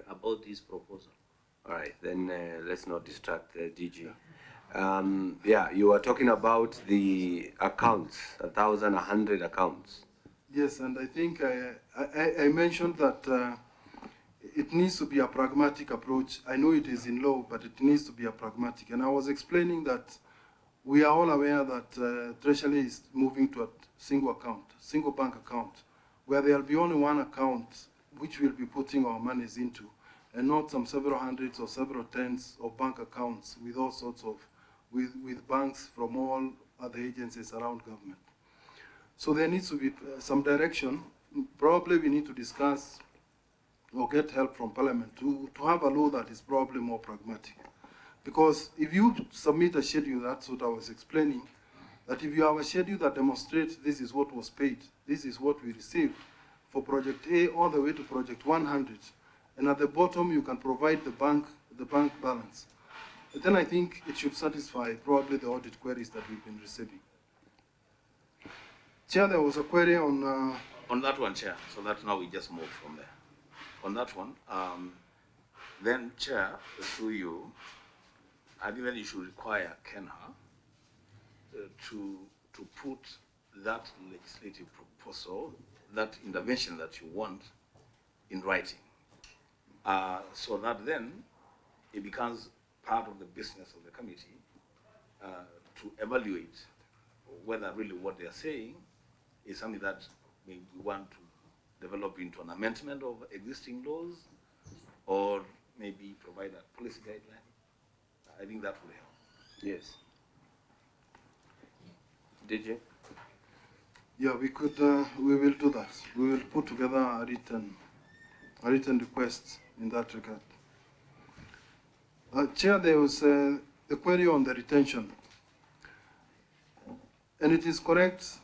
about this proposal? All right, then let's not distract the DG. Yeah, you were talking about the accounts, 1,100 accounts. Yes, and I think I mentioned that it needs to be a pragmatic approach. I know it is in law, but it needs to be a pragmatic. And I was explaining that we are all aware that Treasury is moving to a single account, single bank account, where there will be only one account which we'll be putting our monies into, and not some several hundreds or several tens of bank accounts with all sorts of, with banks from all other agencies around government. So there needs to be some direction. Probably we need to discuss or get help from Parliament to have a law that is probably more pragmatic. Because if you submit a schedule, that's what I was explaining, that if you have a schedule that demonstrates this is what was paid, this is what we received for project A all the way to project 100, and at the bottom you can provide the bank balance, then I think it should satisfy probably the audit queries that we've been receiving. Chair, there was a query on that one, Chair, so that now we just move from there. On that one, then, Chair, through you, I think you should require KENHA to put that legislative proposal, that intervention that you want, in writing, so that then it becomes part of the business of the committee to evaluate whether really what they are saying is something that we want to develop into an amendment of existing laws, or maybe provide a policy guideline. I think that will help. Yes. DJ? Yeah, we could. We will do that. We will put together a written request in that regard. Chair, there was a query on the retention, and it is correct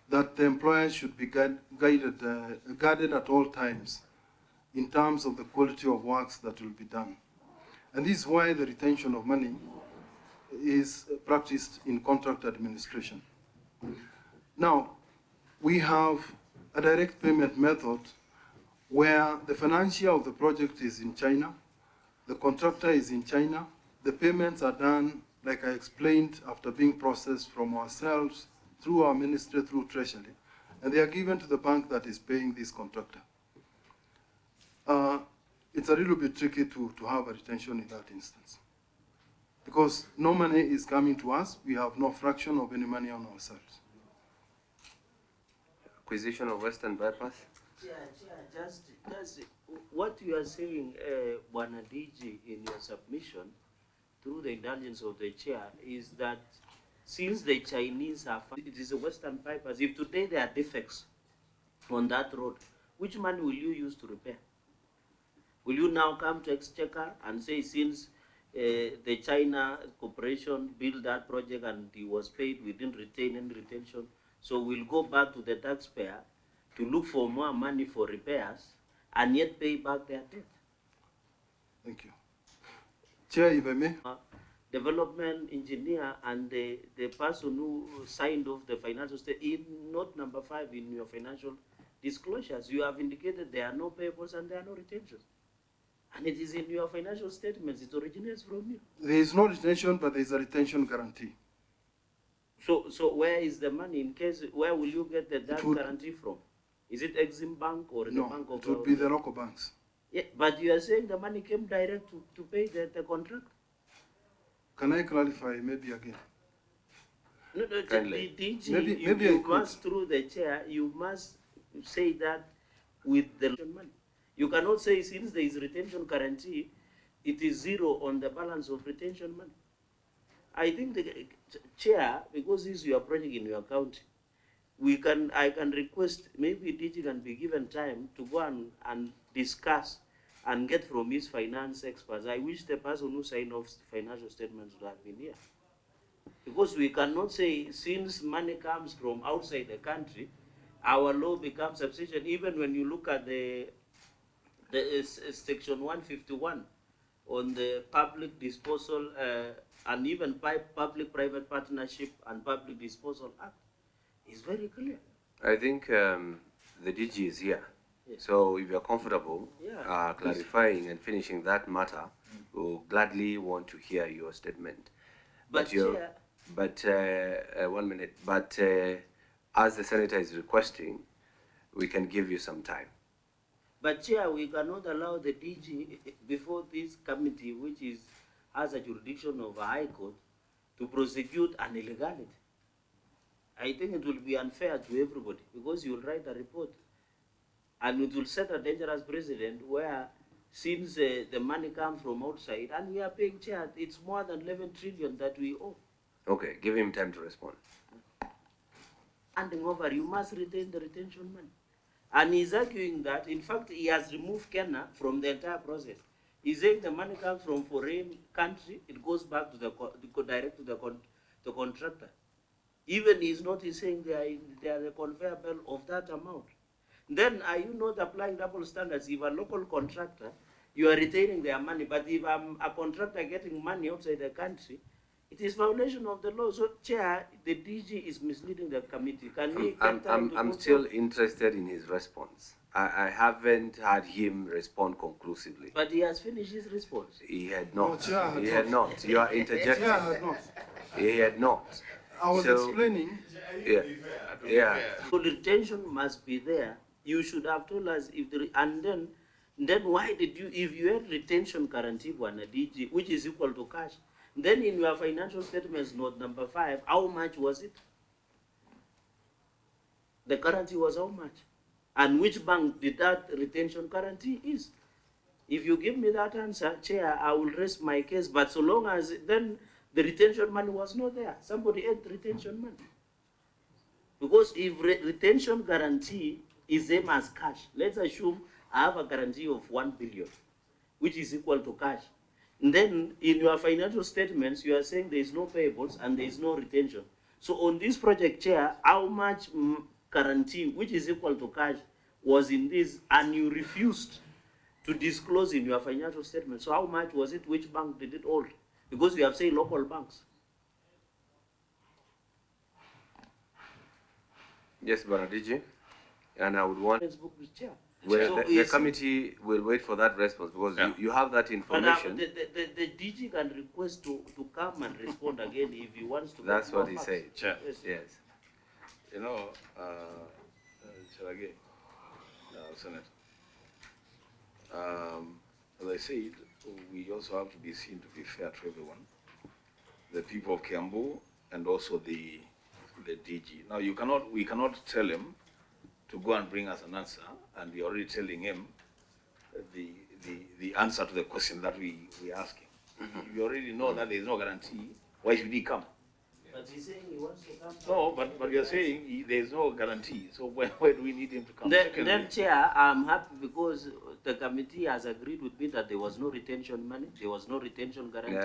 that the employer should be guarded at all times in terms of the quality of works that will be done. And this is why the retention of money is practiced in contract administration. Now, we have a direct payment method where the financier of the project is in China, the contractor is in China, the payments are done, like I explained, after being processed from ourselves, through our ministry, through Treasury, and they are given to the bank that is paying this contractor. It's a little bit tricky to have a retention in that instance, because no money is coming to us. We have no fraction of any money on ourselves. Acquisition of Western Bypass? Just what you are saying, Bwana DG, in your submission, through the indulgence of the chair, is that since the Chinese are, it is a Western Bypass, if today there are defects on that road, which money will you use to repair? Will you now come to Exchequer and say, since the China corporation built that project and he was paid, we didn't retain any retention, so we'll go back to the taxpayer to look for more money for repairs, and yet pay back their debt. Thank you. Chair, if I may. Development engineer and the person who signed off the financial state in note number 5 in your financial disclosures, you have indicated there are no payables and there are no retentions. And it is in your financial statements, it originates from you. There is no retention, but there is a retention guarantee. So where is the money in case, where will you get that guarantee from? Is it Exim Bank or the Bank of... it would be the local banks. Yeah, but you are saying the money came direct to pay the contract? Can I clarify maybe again? No, the DG, maybe you must, through the chair, you must say that with the money. You cannot say since there is retention guarantee, it is zero on the balance of retention money. I think the chair, because this is your project in your county, I can request maybe DG can be given time to go and discuss and get from his finance experts. I wish the person who signed off financial statements would have been here. Because we cannot say, since money comes from outside the country, our law becomes sufficient. Even when you look at the section 151 on the public disposal and even public-private partnership and public disposal act, is very clear. I think the DG is here. Yes. So if you're comfortable clarifying and finishing that matter, we'll gladly want to hear your statement. But 1 minute. But as the senator is requesting, we can give you some time. But Chair, we cannot allow the DG before this committee, which has a jurisdiction of a high court, to prosecute an illegality. I think it will be unfair to everybody because you will write a report and it will set a dangerous precedent where since the money comes from outside and we are paying, Chair, it's more than 11 trillion that we owe. Okay, give him time to respond. Handing over, you must retain the retention money. And he's arguing that, in fact, he has removed KENHA from the entire process. He's saying the money comes from foreign country, it goes back to direct to the contractor. Even he's saying they are the conveyor belt of that amount. Then are you not applying double standards? If a local contractor, you are retaining their money, but if I'm a contractor getting money outside the country, it is violation of the law. So, Chair, the DG is misleading the committee. Can we get time to I'm still interested in his response. I haven't had him respond conclusively. But he has finished his response. He had not. No, Chair, he had not. You are interjecting. Chair had not. He had not. I was explaining. Yeah. Yeah. So retention must be there. You should have told us if the and then why did you, if you had retention guarantee on a DG, which is equal to cash, then in your financial statements note number 5, how much was it? The guarantee was how much? And which bank did that retention guarantee is? If you give me that answer, Chair, I will rest my case. But so long as then the retention money was not there, somebody had retention money. Because if retention guarantee is same as cash, let's assume I have a guarantee of 1 billion, which is equal to cash. And then in your financial statements, you are saying there is no payables and there is no retention. So on this project, Chair, how much guarantee, which is equal to cash, was in this, and you refused to disclose in your financial statement? So how much was it? Which bank did it hold? Because you have said local banks. Yes, Baradiji, and I would want. Chair. Well, so the committee will wait for that response because you have that information. But the DG can request to come and respond again if he wants to. That's what he said. Chair. Yes. You know, Cheralgei, Senator, as I said, we also have to be seen to be fair to everyone. The people of Kiambu and also the DG. Now, we cannot tell him to go and bring us an answer, and we're already telling him the answer to the question that we're asking. If you already know that there is no guarantee, why should he come? But he's saying he wants to come. No, but you're saying there is no guarantee, so why do we need him to come? Then, Chair, I'm happy because the committee has agreed with me that there was no retention money, there was no retention guarantee.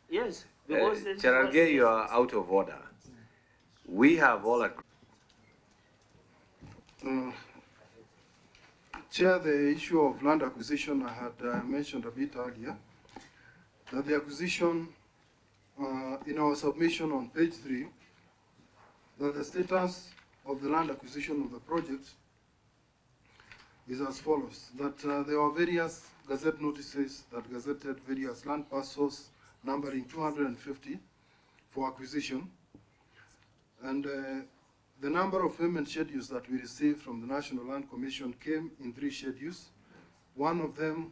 Yes, because Cheralgei, you are out of order. We have all agreed. Chair, the issue of land acquisition, I had mentioned a bit earlier, that the acquisition, in our submission on page 3, that the status of the land acquisition of the project is as follows, that there are various gazette notices that gazetted various land parcels numbering 250 for acquisition, and the number of payment schedules that we received from the National Land Commission came in 3 schedules. One of them,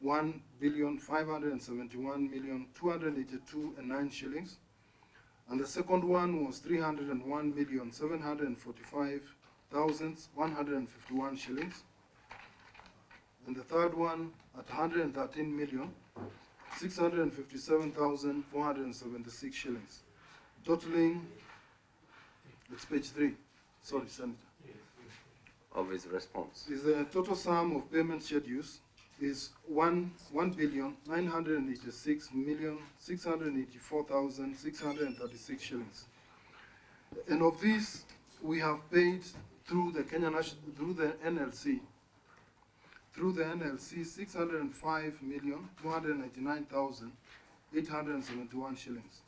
1,571,282.09 shillings. And the second one was 301,745,151 shillings. And the third one at 113,657,476 shillings, totaling, it's page 3, sorry, Senator. Of his response. Is the total sum of payment schedules is 1,986,684,636 shillings. And of these, we have paid through the NLC 605,299,871 shillings.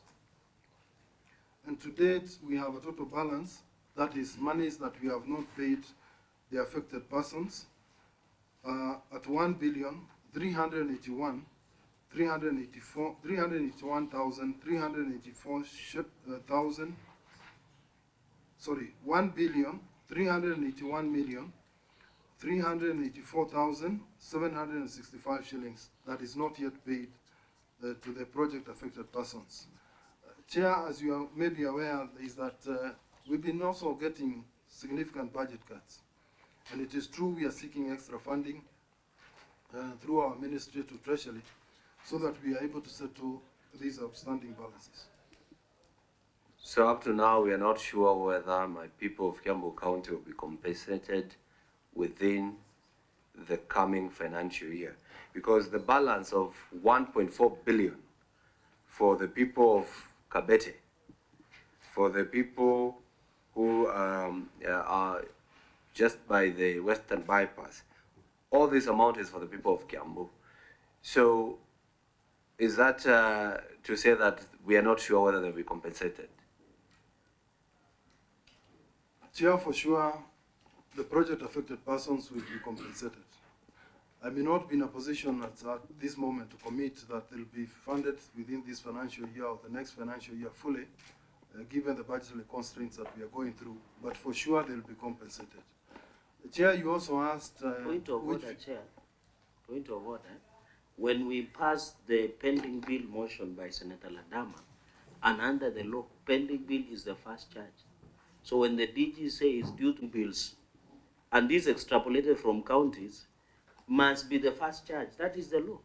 And to date, we have a total balance, that is monies that we have not paid the affected persons, at 1,381,765 shillings that is not yet paid to the project affected persons. Chair, as you are maybe aware, is that we've been also getting significant budget cuts. And it is true we are seeking extra funding through our Ministry to Treasury so that we are able to settle these outstanding balances. So up to now, we are not sure whether my people of Kiambu County will be compensated within the coming financial year, because the balance of 1.4 billion for the people of Kabete, for the people who are just by the Western Bypass, all this amount is for the people of Kiambu. So is that to say that we are not sure whether they'll be compensated? Chair, for sure, the project affected persons will be compensated. I may not be in a position at this moment to commit that they'll be funded within this financial year or the next financial year fully, given the budgetary constraints that we are going through, but for sure they'll be compensated. Chair, you also asked... Point of order, Chair. Point of order. When we passed the pending bill motion by Senator Ladama, and under the law, pending bill is the first charge. So when the DG says due to bills, and this extrapolated from counties, must be the first charge. That is the law.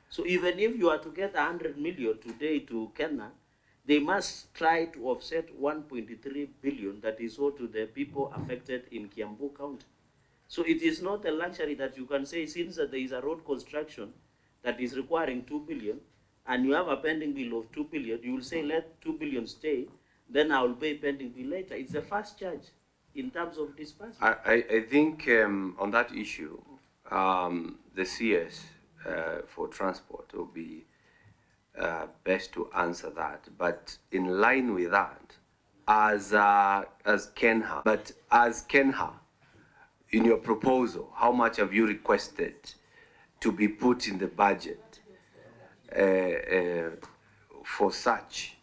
So even if you are to get 100 million today to KENHA, they must try to offset 1.3 billion that is owed to the people affected in Kiambu County. So it is not a luxury that you can say, since there is a road construction that is requiring 2 billion, and you have a pending bill of 2 billion, you will say let 2 billion stay, then I will pay pending bill later. It's the first charge in terms of disbursement. I think on that issue, the CS for transport will be best to answer that. But in line with that, as KENHA, in your proposal, how much have you requested to be put in the budget for such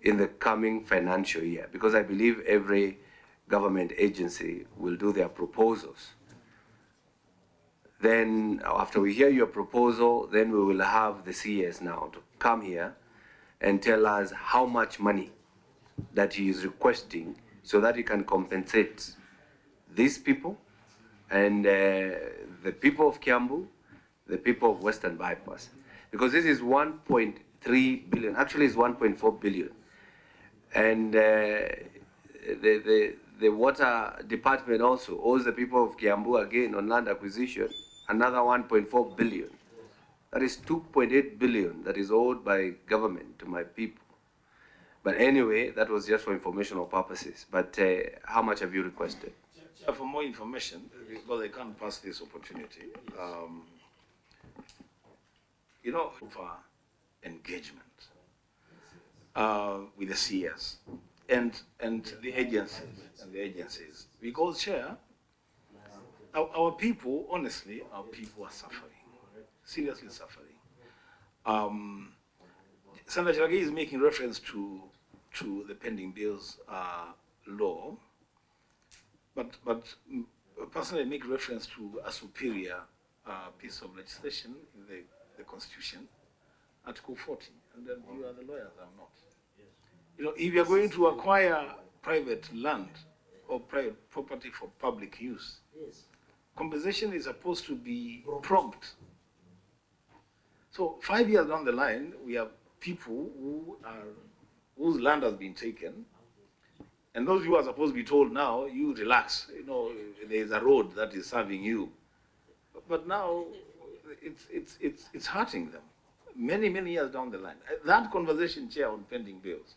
in the coming financial year? Because I believe every government agency will do their proposals. Then after we hear your proposal, then we will have the CS now to come here and tell us how much money that he is requesting so that he can compensate these people and the people of Kiambu, the people of Western Bypass. Because this is 1.3 billion, actually it's 1.4 billion. And the water department also owes the people of Kiambu again on land acquisition another 1.4 billion. That is 2.8 billion that is owed by government to my people. But anyway, that was just for informational purposes. But how much have you requested? For more information, because I can't pass this opportunity, for engagement with the CS and the agencies, because Chair, our people, honestly, our people are suffering, seriously suffering. Senator Cheralgei is making reference to the pending bills law, but personally I make reference to a superior piece of legislation in the Constitution, Article 40, and then you are the lawyers, I'm not. You know, if you're going to acquire private land or private property for public use, compensation is supposed to be prompt. So 5 years down the line, we have people whose land has been taken, and those who are supposed to be told now, you relax, you know, there's a road that is serving you. But now, it's hurting them. Many years down the line. That conversation, Chair, on pending bills,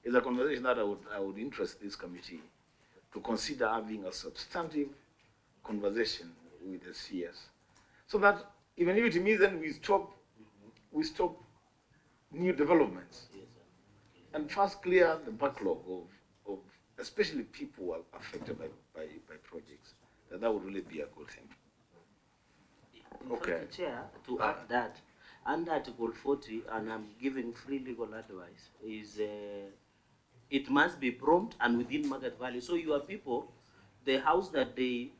is a conversation that I would interest this committee to consider having a substantive conversation with the CS, so that even if it means then we stop new developments and first clear the backlog of especially people who are affected by projects. That would really be a good thing. In fact, Chair, to add that, under Article 40, and I'm giving free legal advice, is it must be prompt and within market value. So your people, the house that they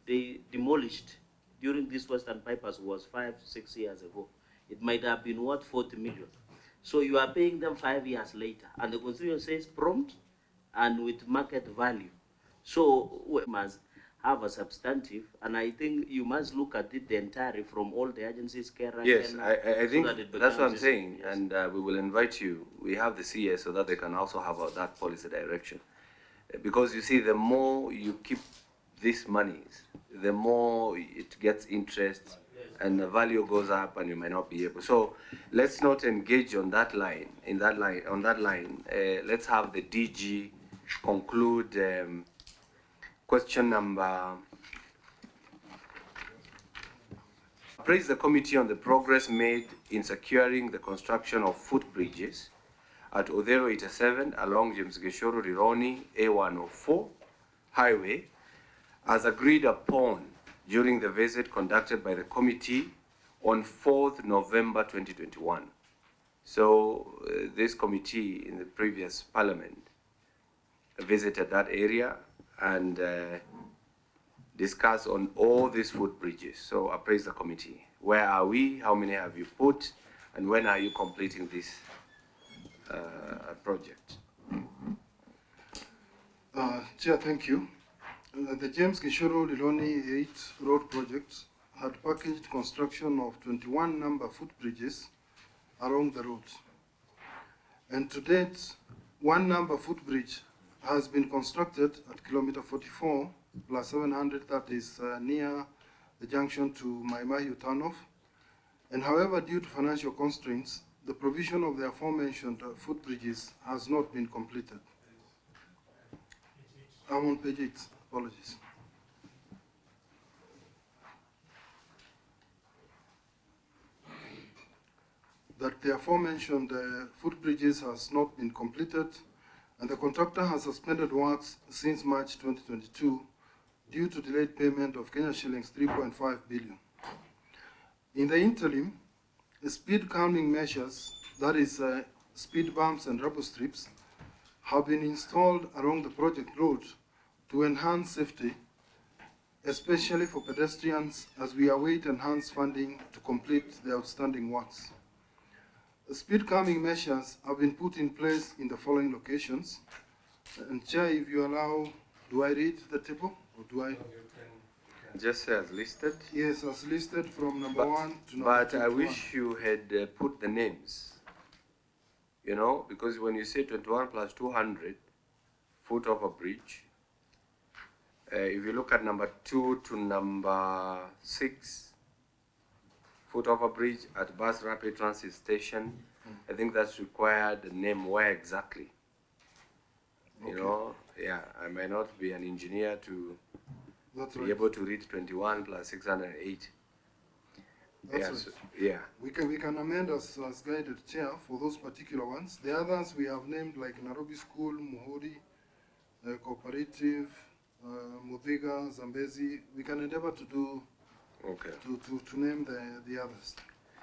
demolished during this Western Bypass was 5 to 6 years ago. It might have been worth 40 million. So you are paying them 5 years later, and the Constitution says prompt and with market value. So we must have a substantive, and I think you must look at it the entirely from all the agencies. Yes, I think so that's what I'm saying, yes. and we will invite you. We have the CS so that they can also have that policy direction. Because you see, the more you keep these monies, the more it gets interest, and the value goes up, and you might not be able. So let's not engage on that line. Let's have the DG conclude question number. Praise the committee on the progress made in securing the construction of footbridges at Odero 87 along James Gishoro Rironi A104 highway, as agreed upon during the visit conducted by the committee on 4th November 2021. So this committee in the previous parliament visited that area and discussed on all these footbridges. So I praise the committee. Where are we? How many have you put? And when are you completing this project? Chair, thank you. The James Gishoro Liloni 8 road project had packaged construction of 21 number footbridges along the road. And to date, one number footbridge has been constructed at kilometer 44 plus 700, that is near the junction to Maimahiu turnoff. And however, due to financial constraints, the provision of the aforementioned footbridges has not been completed. I'm on page 8, apologies. That the aforementioned footbridges has not been completed, and the contractor has suspended works since March 2022 due to delayed payment of Kenya shillings 3.5 billion. In the interim, the speed calming measures, that is speed bumps and rubber strips, have been installed along the project road to enhance safety, especially for pedestrians, as we await enhanced funding to complete the outstanding works. The speed calming measures have been put in place in the following locations. And Chair, if you allow, do I read the table or do I? Just as listed? Yes, as listed from number 1 to number 21. But I wish you had put the names, you know, because when you say 21 plus 200 foot of a bridge, if you look at number 2 to number 6, foot of a bridge at Bus Rapid Transit Station, I think that's required the name where exactly. You know, yeah, I may not be an engineer to That's be right. able to read 21 plus 608. That's Yeah, right. so- yeah. We can amend as guided, Chair, for those particular ones. The others we have named like Nairobi School, Muhuri, Cooperative, Mudhiga, Zambezi. We can endeavor to do Okay. to name the others.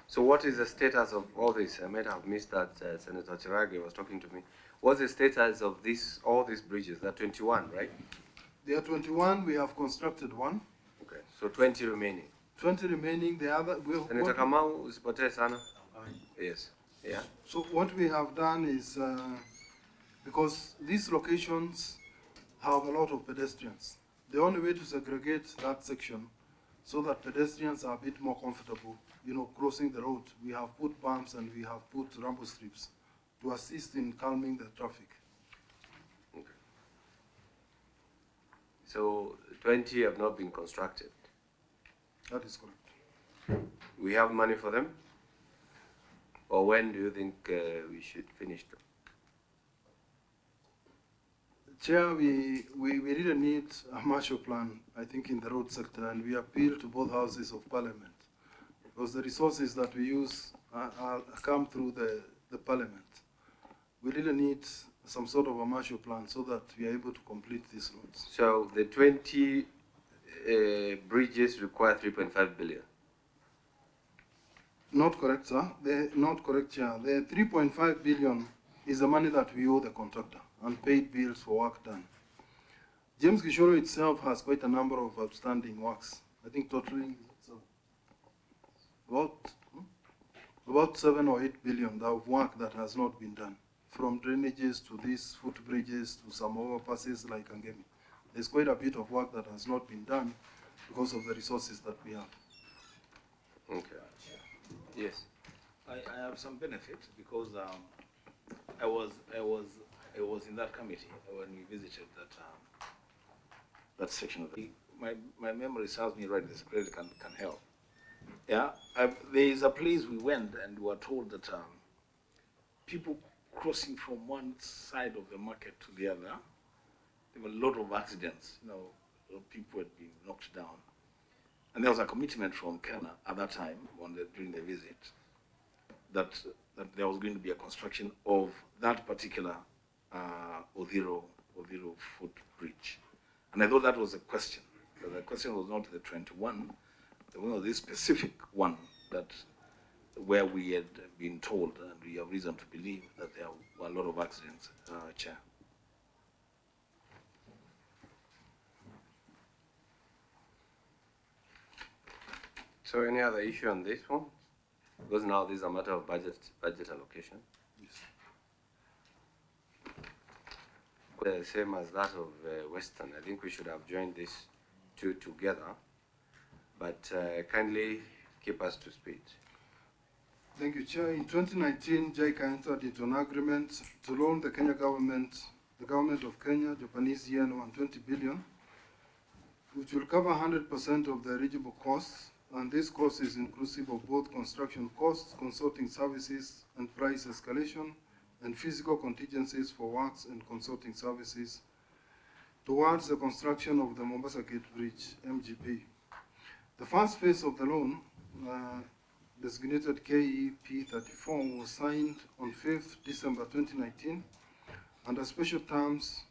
So what is the status of all this? I might have missed that. Senator Cheralgei was talking to me. What's the status of all these bridges? There are 21, right? There are 21. We have constructed one. Okay. So 20 remaining. 20 remaining. The other. Senator Kamau, usipotee sana. Yes. Yeah. So what we have done is, because these locations have a lot of pedestrians, the only way to segregate that section so that pedestrians are a bit more comfortable, crossing the road, we have put bumps and we have put rumble strips to assist in calming the traffic. Okay. So 20 have not been constructed. That is correct. We have money for them? Or when do you think we should finish them? Chair, we really need a Marshall Plan, I think, in the road sector, and we appeal to both houses of parliament, because the resources that we use come through the parliament. We really need some sort of a Marshall Plan so that we are able to complete these roads. So the 20 bridges require 3.5 billion. Not correct, sir. Not correct, Chair. The 3.5 billion is the money that we owe the contractor, unpaid bills for work done. James Gishoro itself has quite a number of outstanding works. I think totaling about 7 or 8 billion of work that has not been done, from drainages to these footbridges to some overpasses like Angemi. There's quite a bit of work that has not been done because of the resources that we have. Okay. Yes. I have some benefit because I was in that committee when we visited that section of the. My memory serves me right. The secretary can help. Yeah, there is a place we went and we were told that people crossing from one side of the market to the other, there were a lot of accidents. A lot of people had been knocked down. And there was a commitment from KENHA at that time during the visit that there was going to be a construction of that particular Odhiro footbridge. And I thought that was a question. The question was not the 21, the one was this specific one where we had been told, and we have reason to believe that there were a lot of accidents, Chair. So any other issue on this one? Because now this is a matter of budget allocation. Yes. The same as that of Western. I think we should have joined these two together, but kindly keep us to speed. Thank you, Chair. In 2019, JICA entered into an agreement to loan the government of Kenya, Japanese yen 120 billion, which will cover 100% of the eligible costs, and this cost is inclusive of both construction costs, consulting services, and price escalation, and physical contingencies for works and consulting services towards the construction of the Mombasa Gate Bridge, MGB. The first phase of the loan, designated KEP 34, was signed on 5th December 2019 under special terms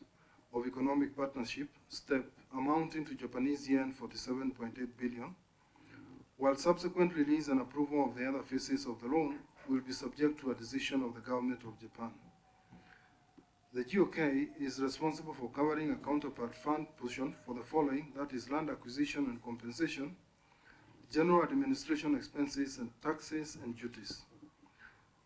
of economic partnership, STEP, amounting to Japanese yen 47.8 billion, while subsequent release and approval of the other phases of the loan will be subject to a decision of the government of Japan. The GOK is responsible for covering a counterpart fund portion for the following, that is land acquisition and compensation, general administration expenses and taxes and duties.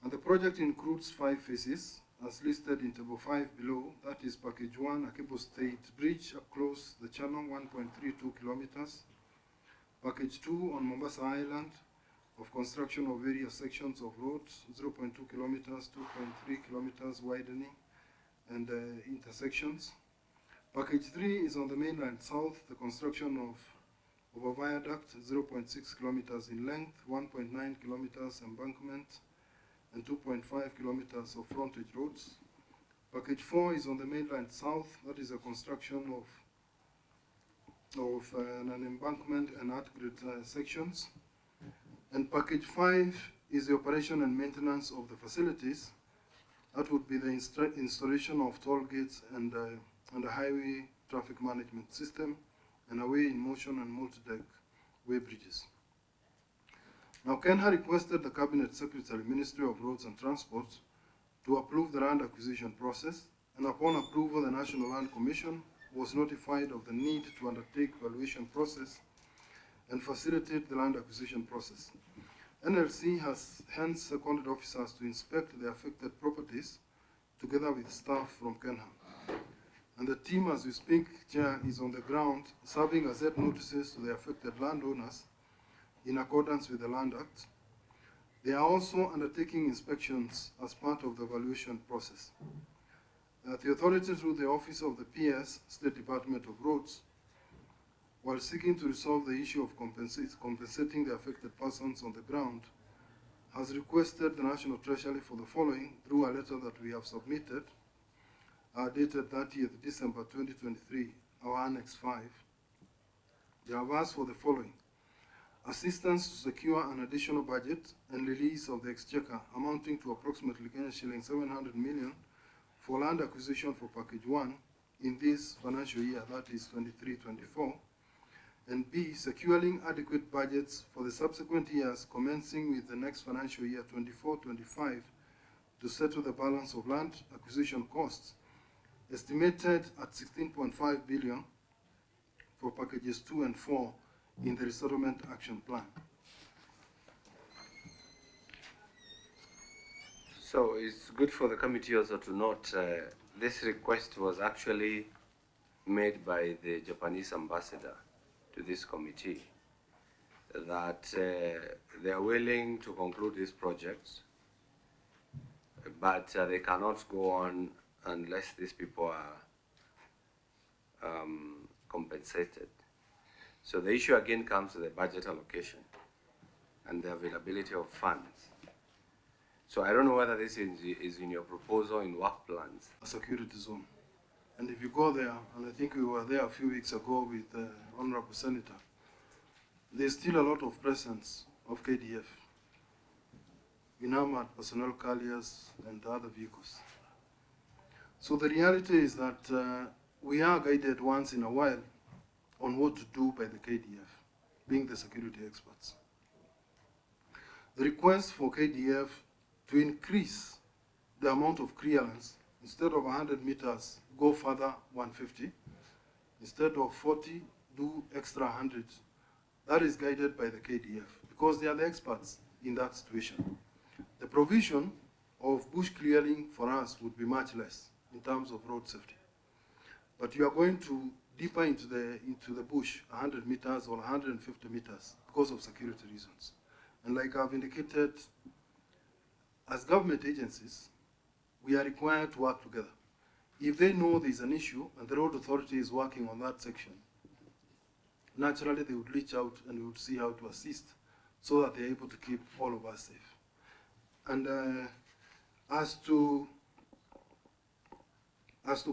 And the project includes 5 phases, as listed in Table 5 below. That is Package 1, a cable stayed bridge across the channel, 1.32 kilometers. Package 2 on Mombasa Island, of construction of various sections of roads, 0.2 kilometers, 2.3 kilometers widening, and intersections. Package 3 is on the mainland south, the construction of a viaduct, 0.6 kilometers in length, 1.9 kilometers embankment, and 2.5 kilometers of frontage roads. Package 4 is on the mainland south, that is a construction of of an embankment and at-grade sections. And package 5 is the operation and maintenance of the facilities. That would be the installation of toll gates and a highway traffic management system, and a way in motion and multi-deck way bridges. Now, KENHA requested the Cabinet Secretary, Ministry of Roads and Transport, to approve the land acquisition process, and upon approval, the National Land Commission was notified of the need to undertake valuation process and facilitate the land acquisition process. NLC has hence seconded officers to inspect the affected properties together with staff from KENHA. And the team, as we speak, Chair, is on the ground serving gazette notices to the affected landowners in accordance with the Land Act. They are also undertaking inspections as part of the valuation process. The authority, through the Office of the PS, State Department of Roads, while seeking to resolve the issue of compensating the affected persons on the ground, has requested the National Treasury for the following through a letter that we have submitted, dated 30th December 2023, our Annex 5. They have asked for the following: assistance to secure an additional budget and release of the exchequer amounting to approximately Kenya shilling 700 million for land acquisition for package 1 in this financial year, that is 23-24, and B, securing adequate budgets for the subsequent years commencing with the next financial year 24-25 to settle the balance of land acquisition costs estimated at 16.5 billion for packages 2 and 4 in the Resettlement Action Plan. So it's good for the committee also to note this request was actually made by the Japanese ambassador to this committee, that they are willing to conclude these projects, but they cannot go on unless these people are compensated. So the issue again comes to the budget allocation and the availability of funds. So I don't know whether this is in your proposal in work plans. A security zone. And if you go there, and I think we were there a few weeks ago with the Honorable Senator, there's still a lot of presence of KDF in armored personnel carriers and other vehicles. So the reality is that we are guided once in a while on what to do by the KDF, being the security experts. The request for KDF to increase the amount of clearance, instead of 100 meters, go further 150, instead of 40, do extra 100. That is guided by the KDF because they are the experts in that situation. The provision of bush clearing for us would be much less in terms of road safety. But you are going to deeper into the bush, 100 meters or 150 meters because of security reasons. And like I've indicated, as government agencies, we are required to work together. If they know there's an issue and the road authority is working on that section, naturally they would reach out and we would see how to assist so that they're able to keep all of us safe. And as to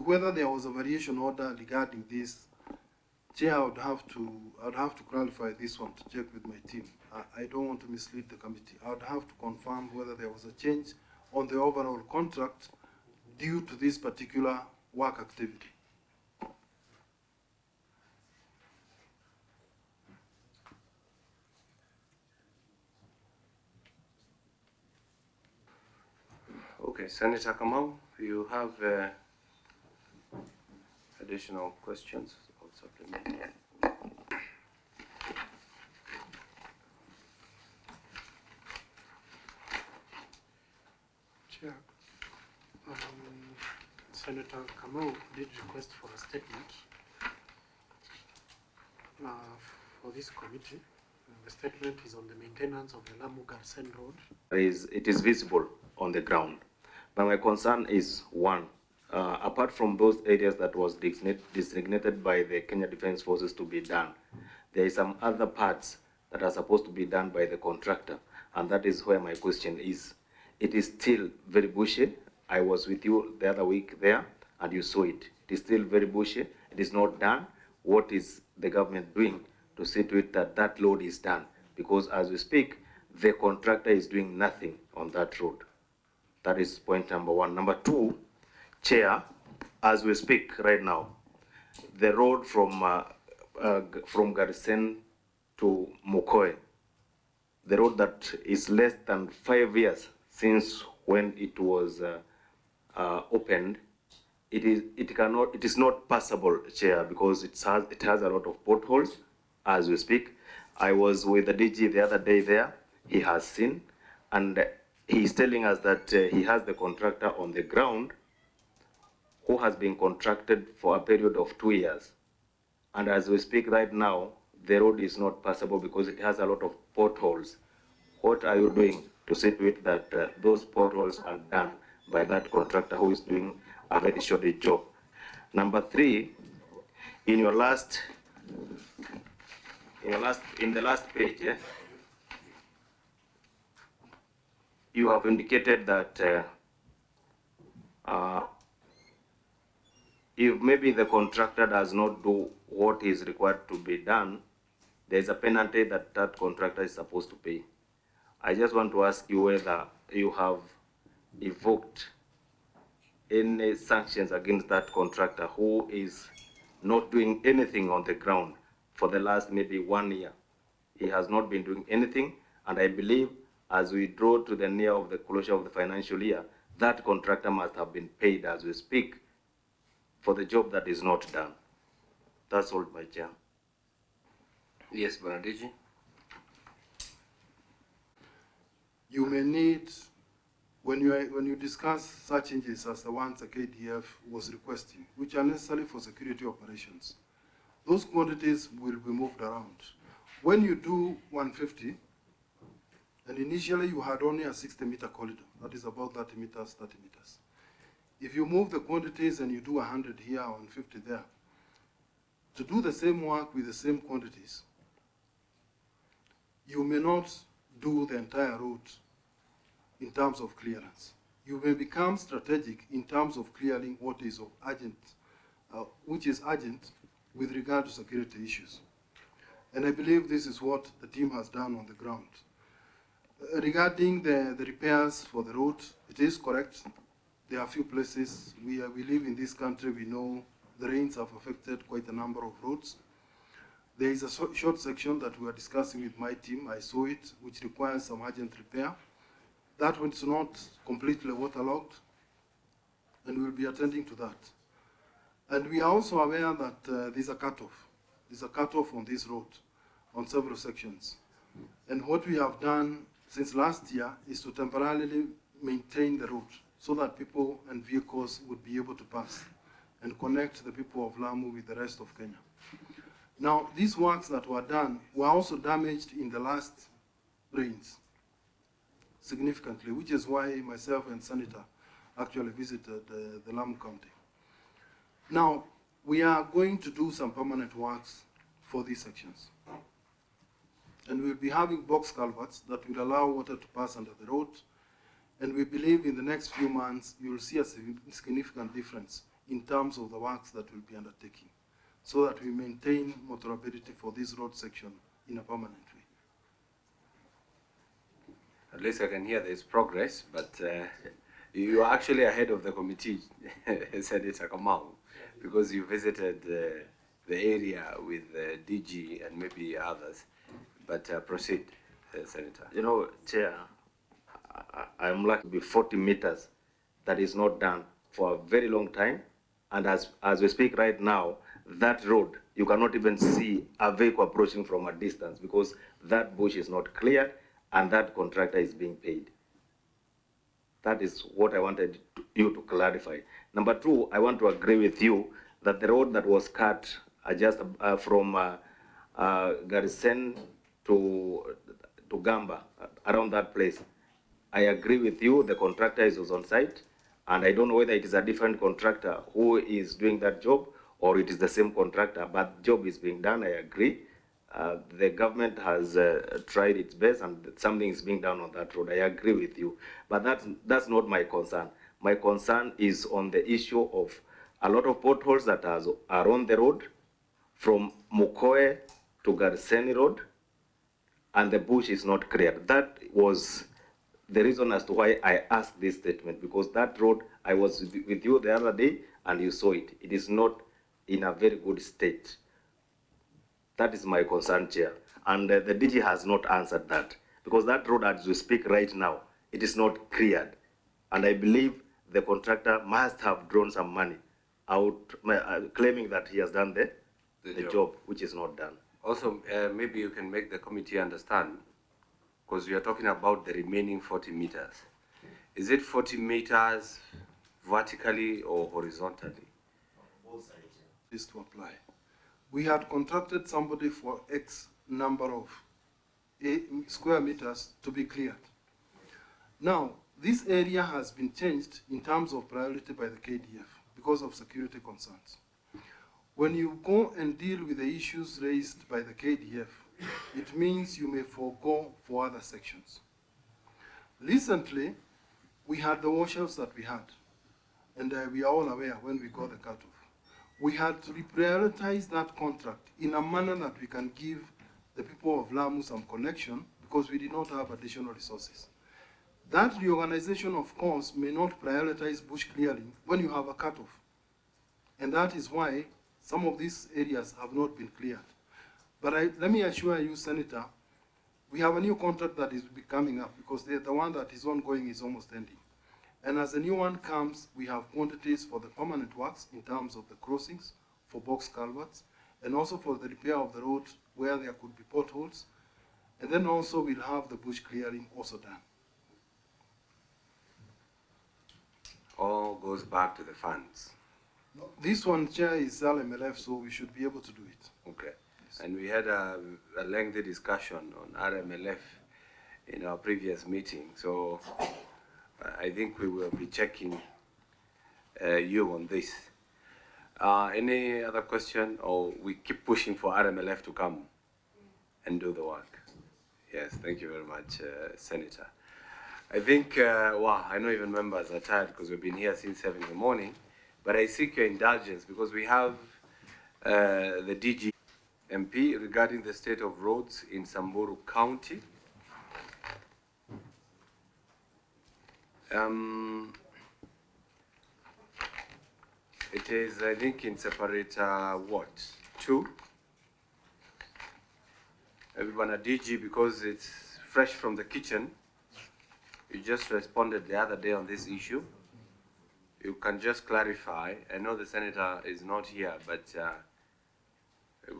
whether there was a variation order regarding this, Chair, I would have to clarify this one to check with my team. I don't want to mislead the committee. I would have to confirm whether there was a change on the overall contract due to this particular work activity. Okay, Senator Kamau, you have additional questions or supplementary? Chair, Senator Kamau did request for a statement for this committee. The statement is on the maintenance of the Lamu-Garsen Road. It is visible on the ground. But my concern is, one, apart from those areas that was designated by the Kenya Defence Forces to be done, there is some other parts that are supposed to be done by the contractor, and that is where my question is. It is still very bushy. I was with you the other week there, and you saw it. It is still very bushy. It is not done. what is the government doing to see to it that that road is done. Because as we speak, the contractor is doing nothing on that road. That is point number one. Number two, Chair, as we speak right now, the road from Garisen to Mukoe, the road that is less than 5 years since when it was opened, it is not passable, Chair, because it has a lot of potholes as we speak. I was with the DG the other day there. He has seen, and he is telling us that he has the contractor on the ground who has been contracted for a period of 2 years. And as we speak right now, the road is not passable because it has a lot of potholes. What are you doing to see to it that those potholes are done by that contractor who is doing a very shoddy job? Number three, in the last page, you have indicated that if maybe the contractor does not do what is required to be done, there is a penalty that that contractor is supposed to pay. I just want to ask you whether you have evoked any sanctions against that contractor who is not doing anything on the ground for the last maybe 1 year. He has not been doing anything, and I believe as we draw to the near of the closure of the financial year, that contractor must have been paid as we speak for the job that is not done. That's all, my Chair. Yes, Banadiji. You may need, when you discuss such changes as the ones the KDF was requesting, which are necessary for security operations, those quantities will be moved around. When you do 150, and initially you had only a 60-meter corridor, that is about 30 meters, 30 meters. If you move the quantities and you do 100 here, 150 there, to do the same work with the same quantities, you may not do the entire route in terms of clearance. You may become strategic in terms of clearing what is of urgent, which is urgent with regard to security issues. And I believe this is what the team has done on the ground. Regarding the repairs for the road, it is correct. There are a few places we live in this country, we know the rains have affected quite a number of roads. There is a short section that we are discussing with my team, I saw it, which requires some urgent repair. That one is not completely waterlogged, and we'll be attending to that. And we are also aware that there's a cutoff. There's a cutoff on this road, on several sections. And what we have done since last year is to temporarily maintain the road so that people and vehicles would be able to pass and connect the people of Lamu with the rest of Kenya. Now, these works that were done were also damaged in the last rains significantly, which is why myself and Senator actually visited the Lamu County. Now, we are going to do some permanent works for these sections. And we'll be having box culverts that will allow water to pass under the road. And we believe in the next few months, you'll see a significant difference in terms of the works that we'll be undertaking, so that we maintain motorability for this road section in a permanent way. At least I can hear there's progress, but you are actually ahead of the committee, Senator Kamau, because you visited the area with DG and maybe others. But proceed, Senator. You know, Chair, I'm lucky to be 40 meters. That is not done for a very long time. And as we speak right now, that road, you cannot even see a vehicle approaching from a distance because that bush is not cleared and that contractor is being paid. That is what I wanted you to clarify. Number two, I want to agree with you that the road that was cut just from Garisen to Gamba, around that place, I agree with you, the contractor is on site, and I don't know whether it is a different contractor who is doing that job or it is the same contractor, but the job is being done, I agree. The government has tried its best and something is being done on that road, I agree with you. But that's not my concern. My concern is on the issue of a lot of potholes that are on the road, from Mukoe to Gariseni Road, and the bush is not cleared. That was the reason as to why I asked this statement, because that road, I was with you the other day and you saw it. It is not in a very good state. That is my concern, Chair. And the DG has not answered that, because that road, as we speak right now, it is not cleared. And I believe the contractor must have drawn some money out, claiming that he has done the job, which is not done. Also, maybe you can make the committee understand, because we are talking about the remaining 40 meters. Is it 40 meters vertically or horizontally? Both sides. Is to apply. We had contracted somebody for X number of square meters to be cleared. Now, this area has been changed in terms of priority by the KDF because of security concerns. When you go and deal with the issues raised by the KDF, it means you may forego for other sections. Recently, we had the washouts that we had, and we are all aware when we got the cutoff. We had to reprioritize that contract in a manner that we can give the people of Lamu some connection, because we did not have additional resources. That reorganization, of course, may not prioritize bush clearing when you have a cutoff. And that is why some of these areas have not been cleared. But let me assure you, Senator, we have a new contract that is coming up, because the one that is ongoing is almost ending. And as a new one comes, we have quantities for the permanent works in terms of the crossings, for box culverts, and also for the repair of the road where there could be potholes. And then also we'll have the bush clearing also done. All goes back to the funds. No, this one, Chair, is LMLF, so we should be able to do it. Okay. Yes. And we had a lengthy discussion on RMLF in our previous meeting. So I think we will be checking you on this. Any other question, or we keep pushing for RMLF to come and do the work? Yes, thank you very much, Senator. I think, wow, I know even members are tired because we've been here since 7 in the morning, but I seek your indulgence because we have the DG MP regarding the state of roads in Samburu County. It is, I think, in separate, what, 2? Everyone a DG, because it's fresh from the kitchen. You just responded the other day on this issue. You can just clarify. I know the senator is not here, but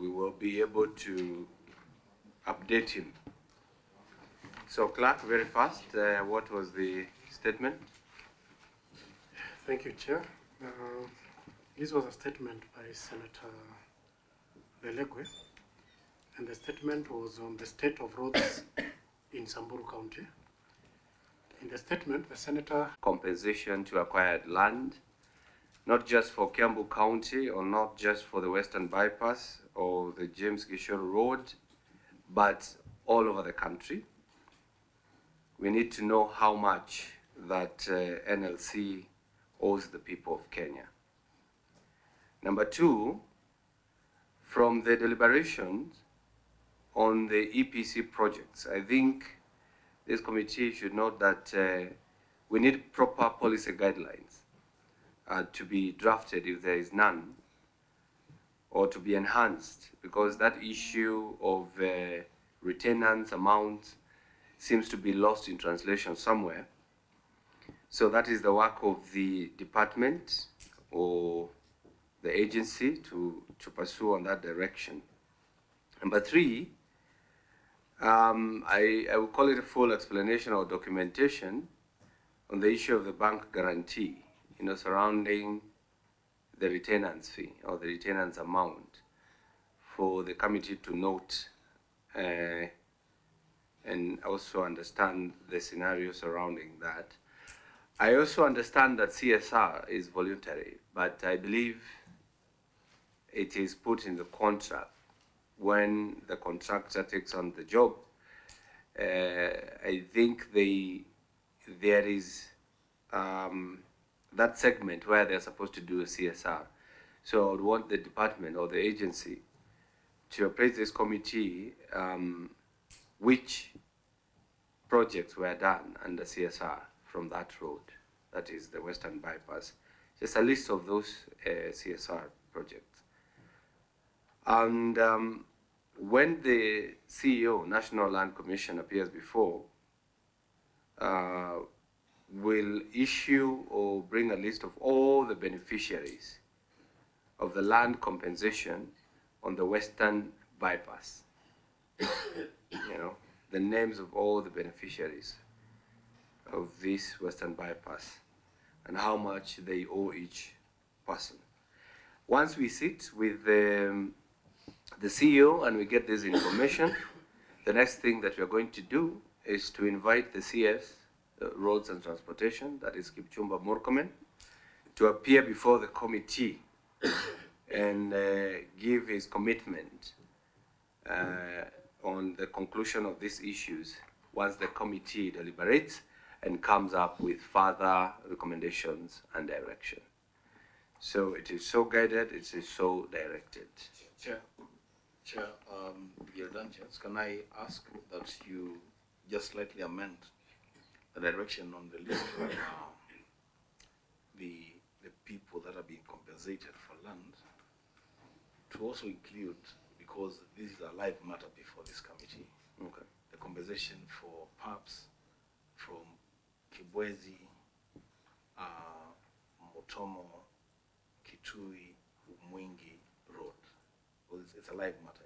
we will be able to update him. So, clerk, very fast, what was the statement? Thank you, Chair. This was a statement by Senator Cheralgei, and the statement was on the state of roads in Samburu County. In the statement, the Senator compensation to acquired land, not just for Kiambu County or not just for the Western Bypass or the James Gishoro Road, but all over the country. We need to know how much that NLC owes the people of Kenya. Number 2, from the deliberations on the EPC projects, I think this committee should note that we need proper policy guidelines to be drafted if there is none, or to be enhanced, because that issue of retainance amount seems to be lost in translation somewhere. So that is the work of the department or the agency to pursue on that direction. Number 3, I will call it a full explanation or documentation on the issue of the bank guarantee, surrounding the retainance fee or the retainance amount, for the committee to note and also understand the scenario surrounding that. I also understand that CSR is voluntary, but I believe it is put in the contract when the contractor takes on the job. I think there is that segment where they're supposed to do a CSR. So I would want the department or the agency to appraise this committee which projects were done under CSR from that road, that is the Western Bypass. Just a list of those CSR projects. And when the CEO, National Land Commission, appears before, will issue or bring a list of all the beneficiaries of the land compensation on the Western Bypass. You know, the names of all the beneficiaries of this Western Bypass and how much they owe each person. Once we sit with the CEO and we get this information, the next thing that we are going to do is to invite the CS, Roads and Transportation, that is Kipchumba Murkomen, to appear before the committee and give his commitment on the conclusion of these issues once the committee deliberates and comes up with further recommendations and direction. So it is so guided, it is so directed. Chair, you're done, Chair. Can I ask that you just slightly amend the direction on the list of the people that are being compensated for land to also include, because this is a live matter before this committee, Okay. the compensation for pubs from Kibwezi, Motomo, Kitui, Mwingi Road. Well, it's a live matter.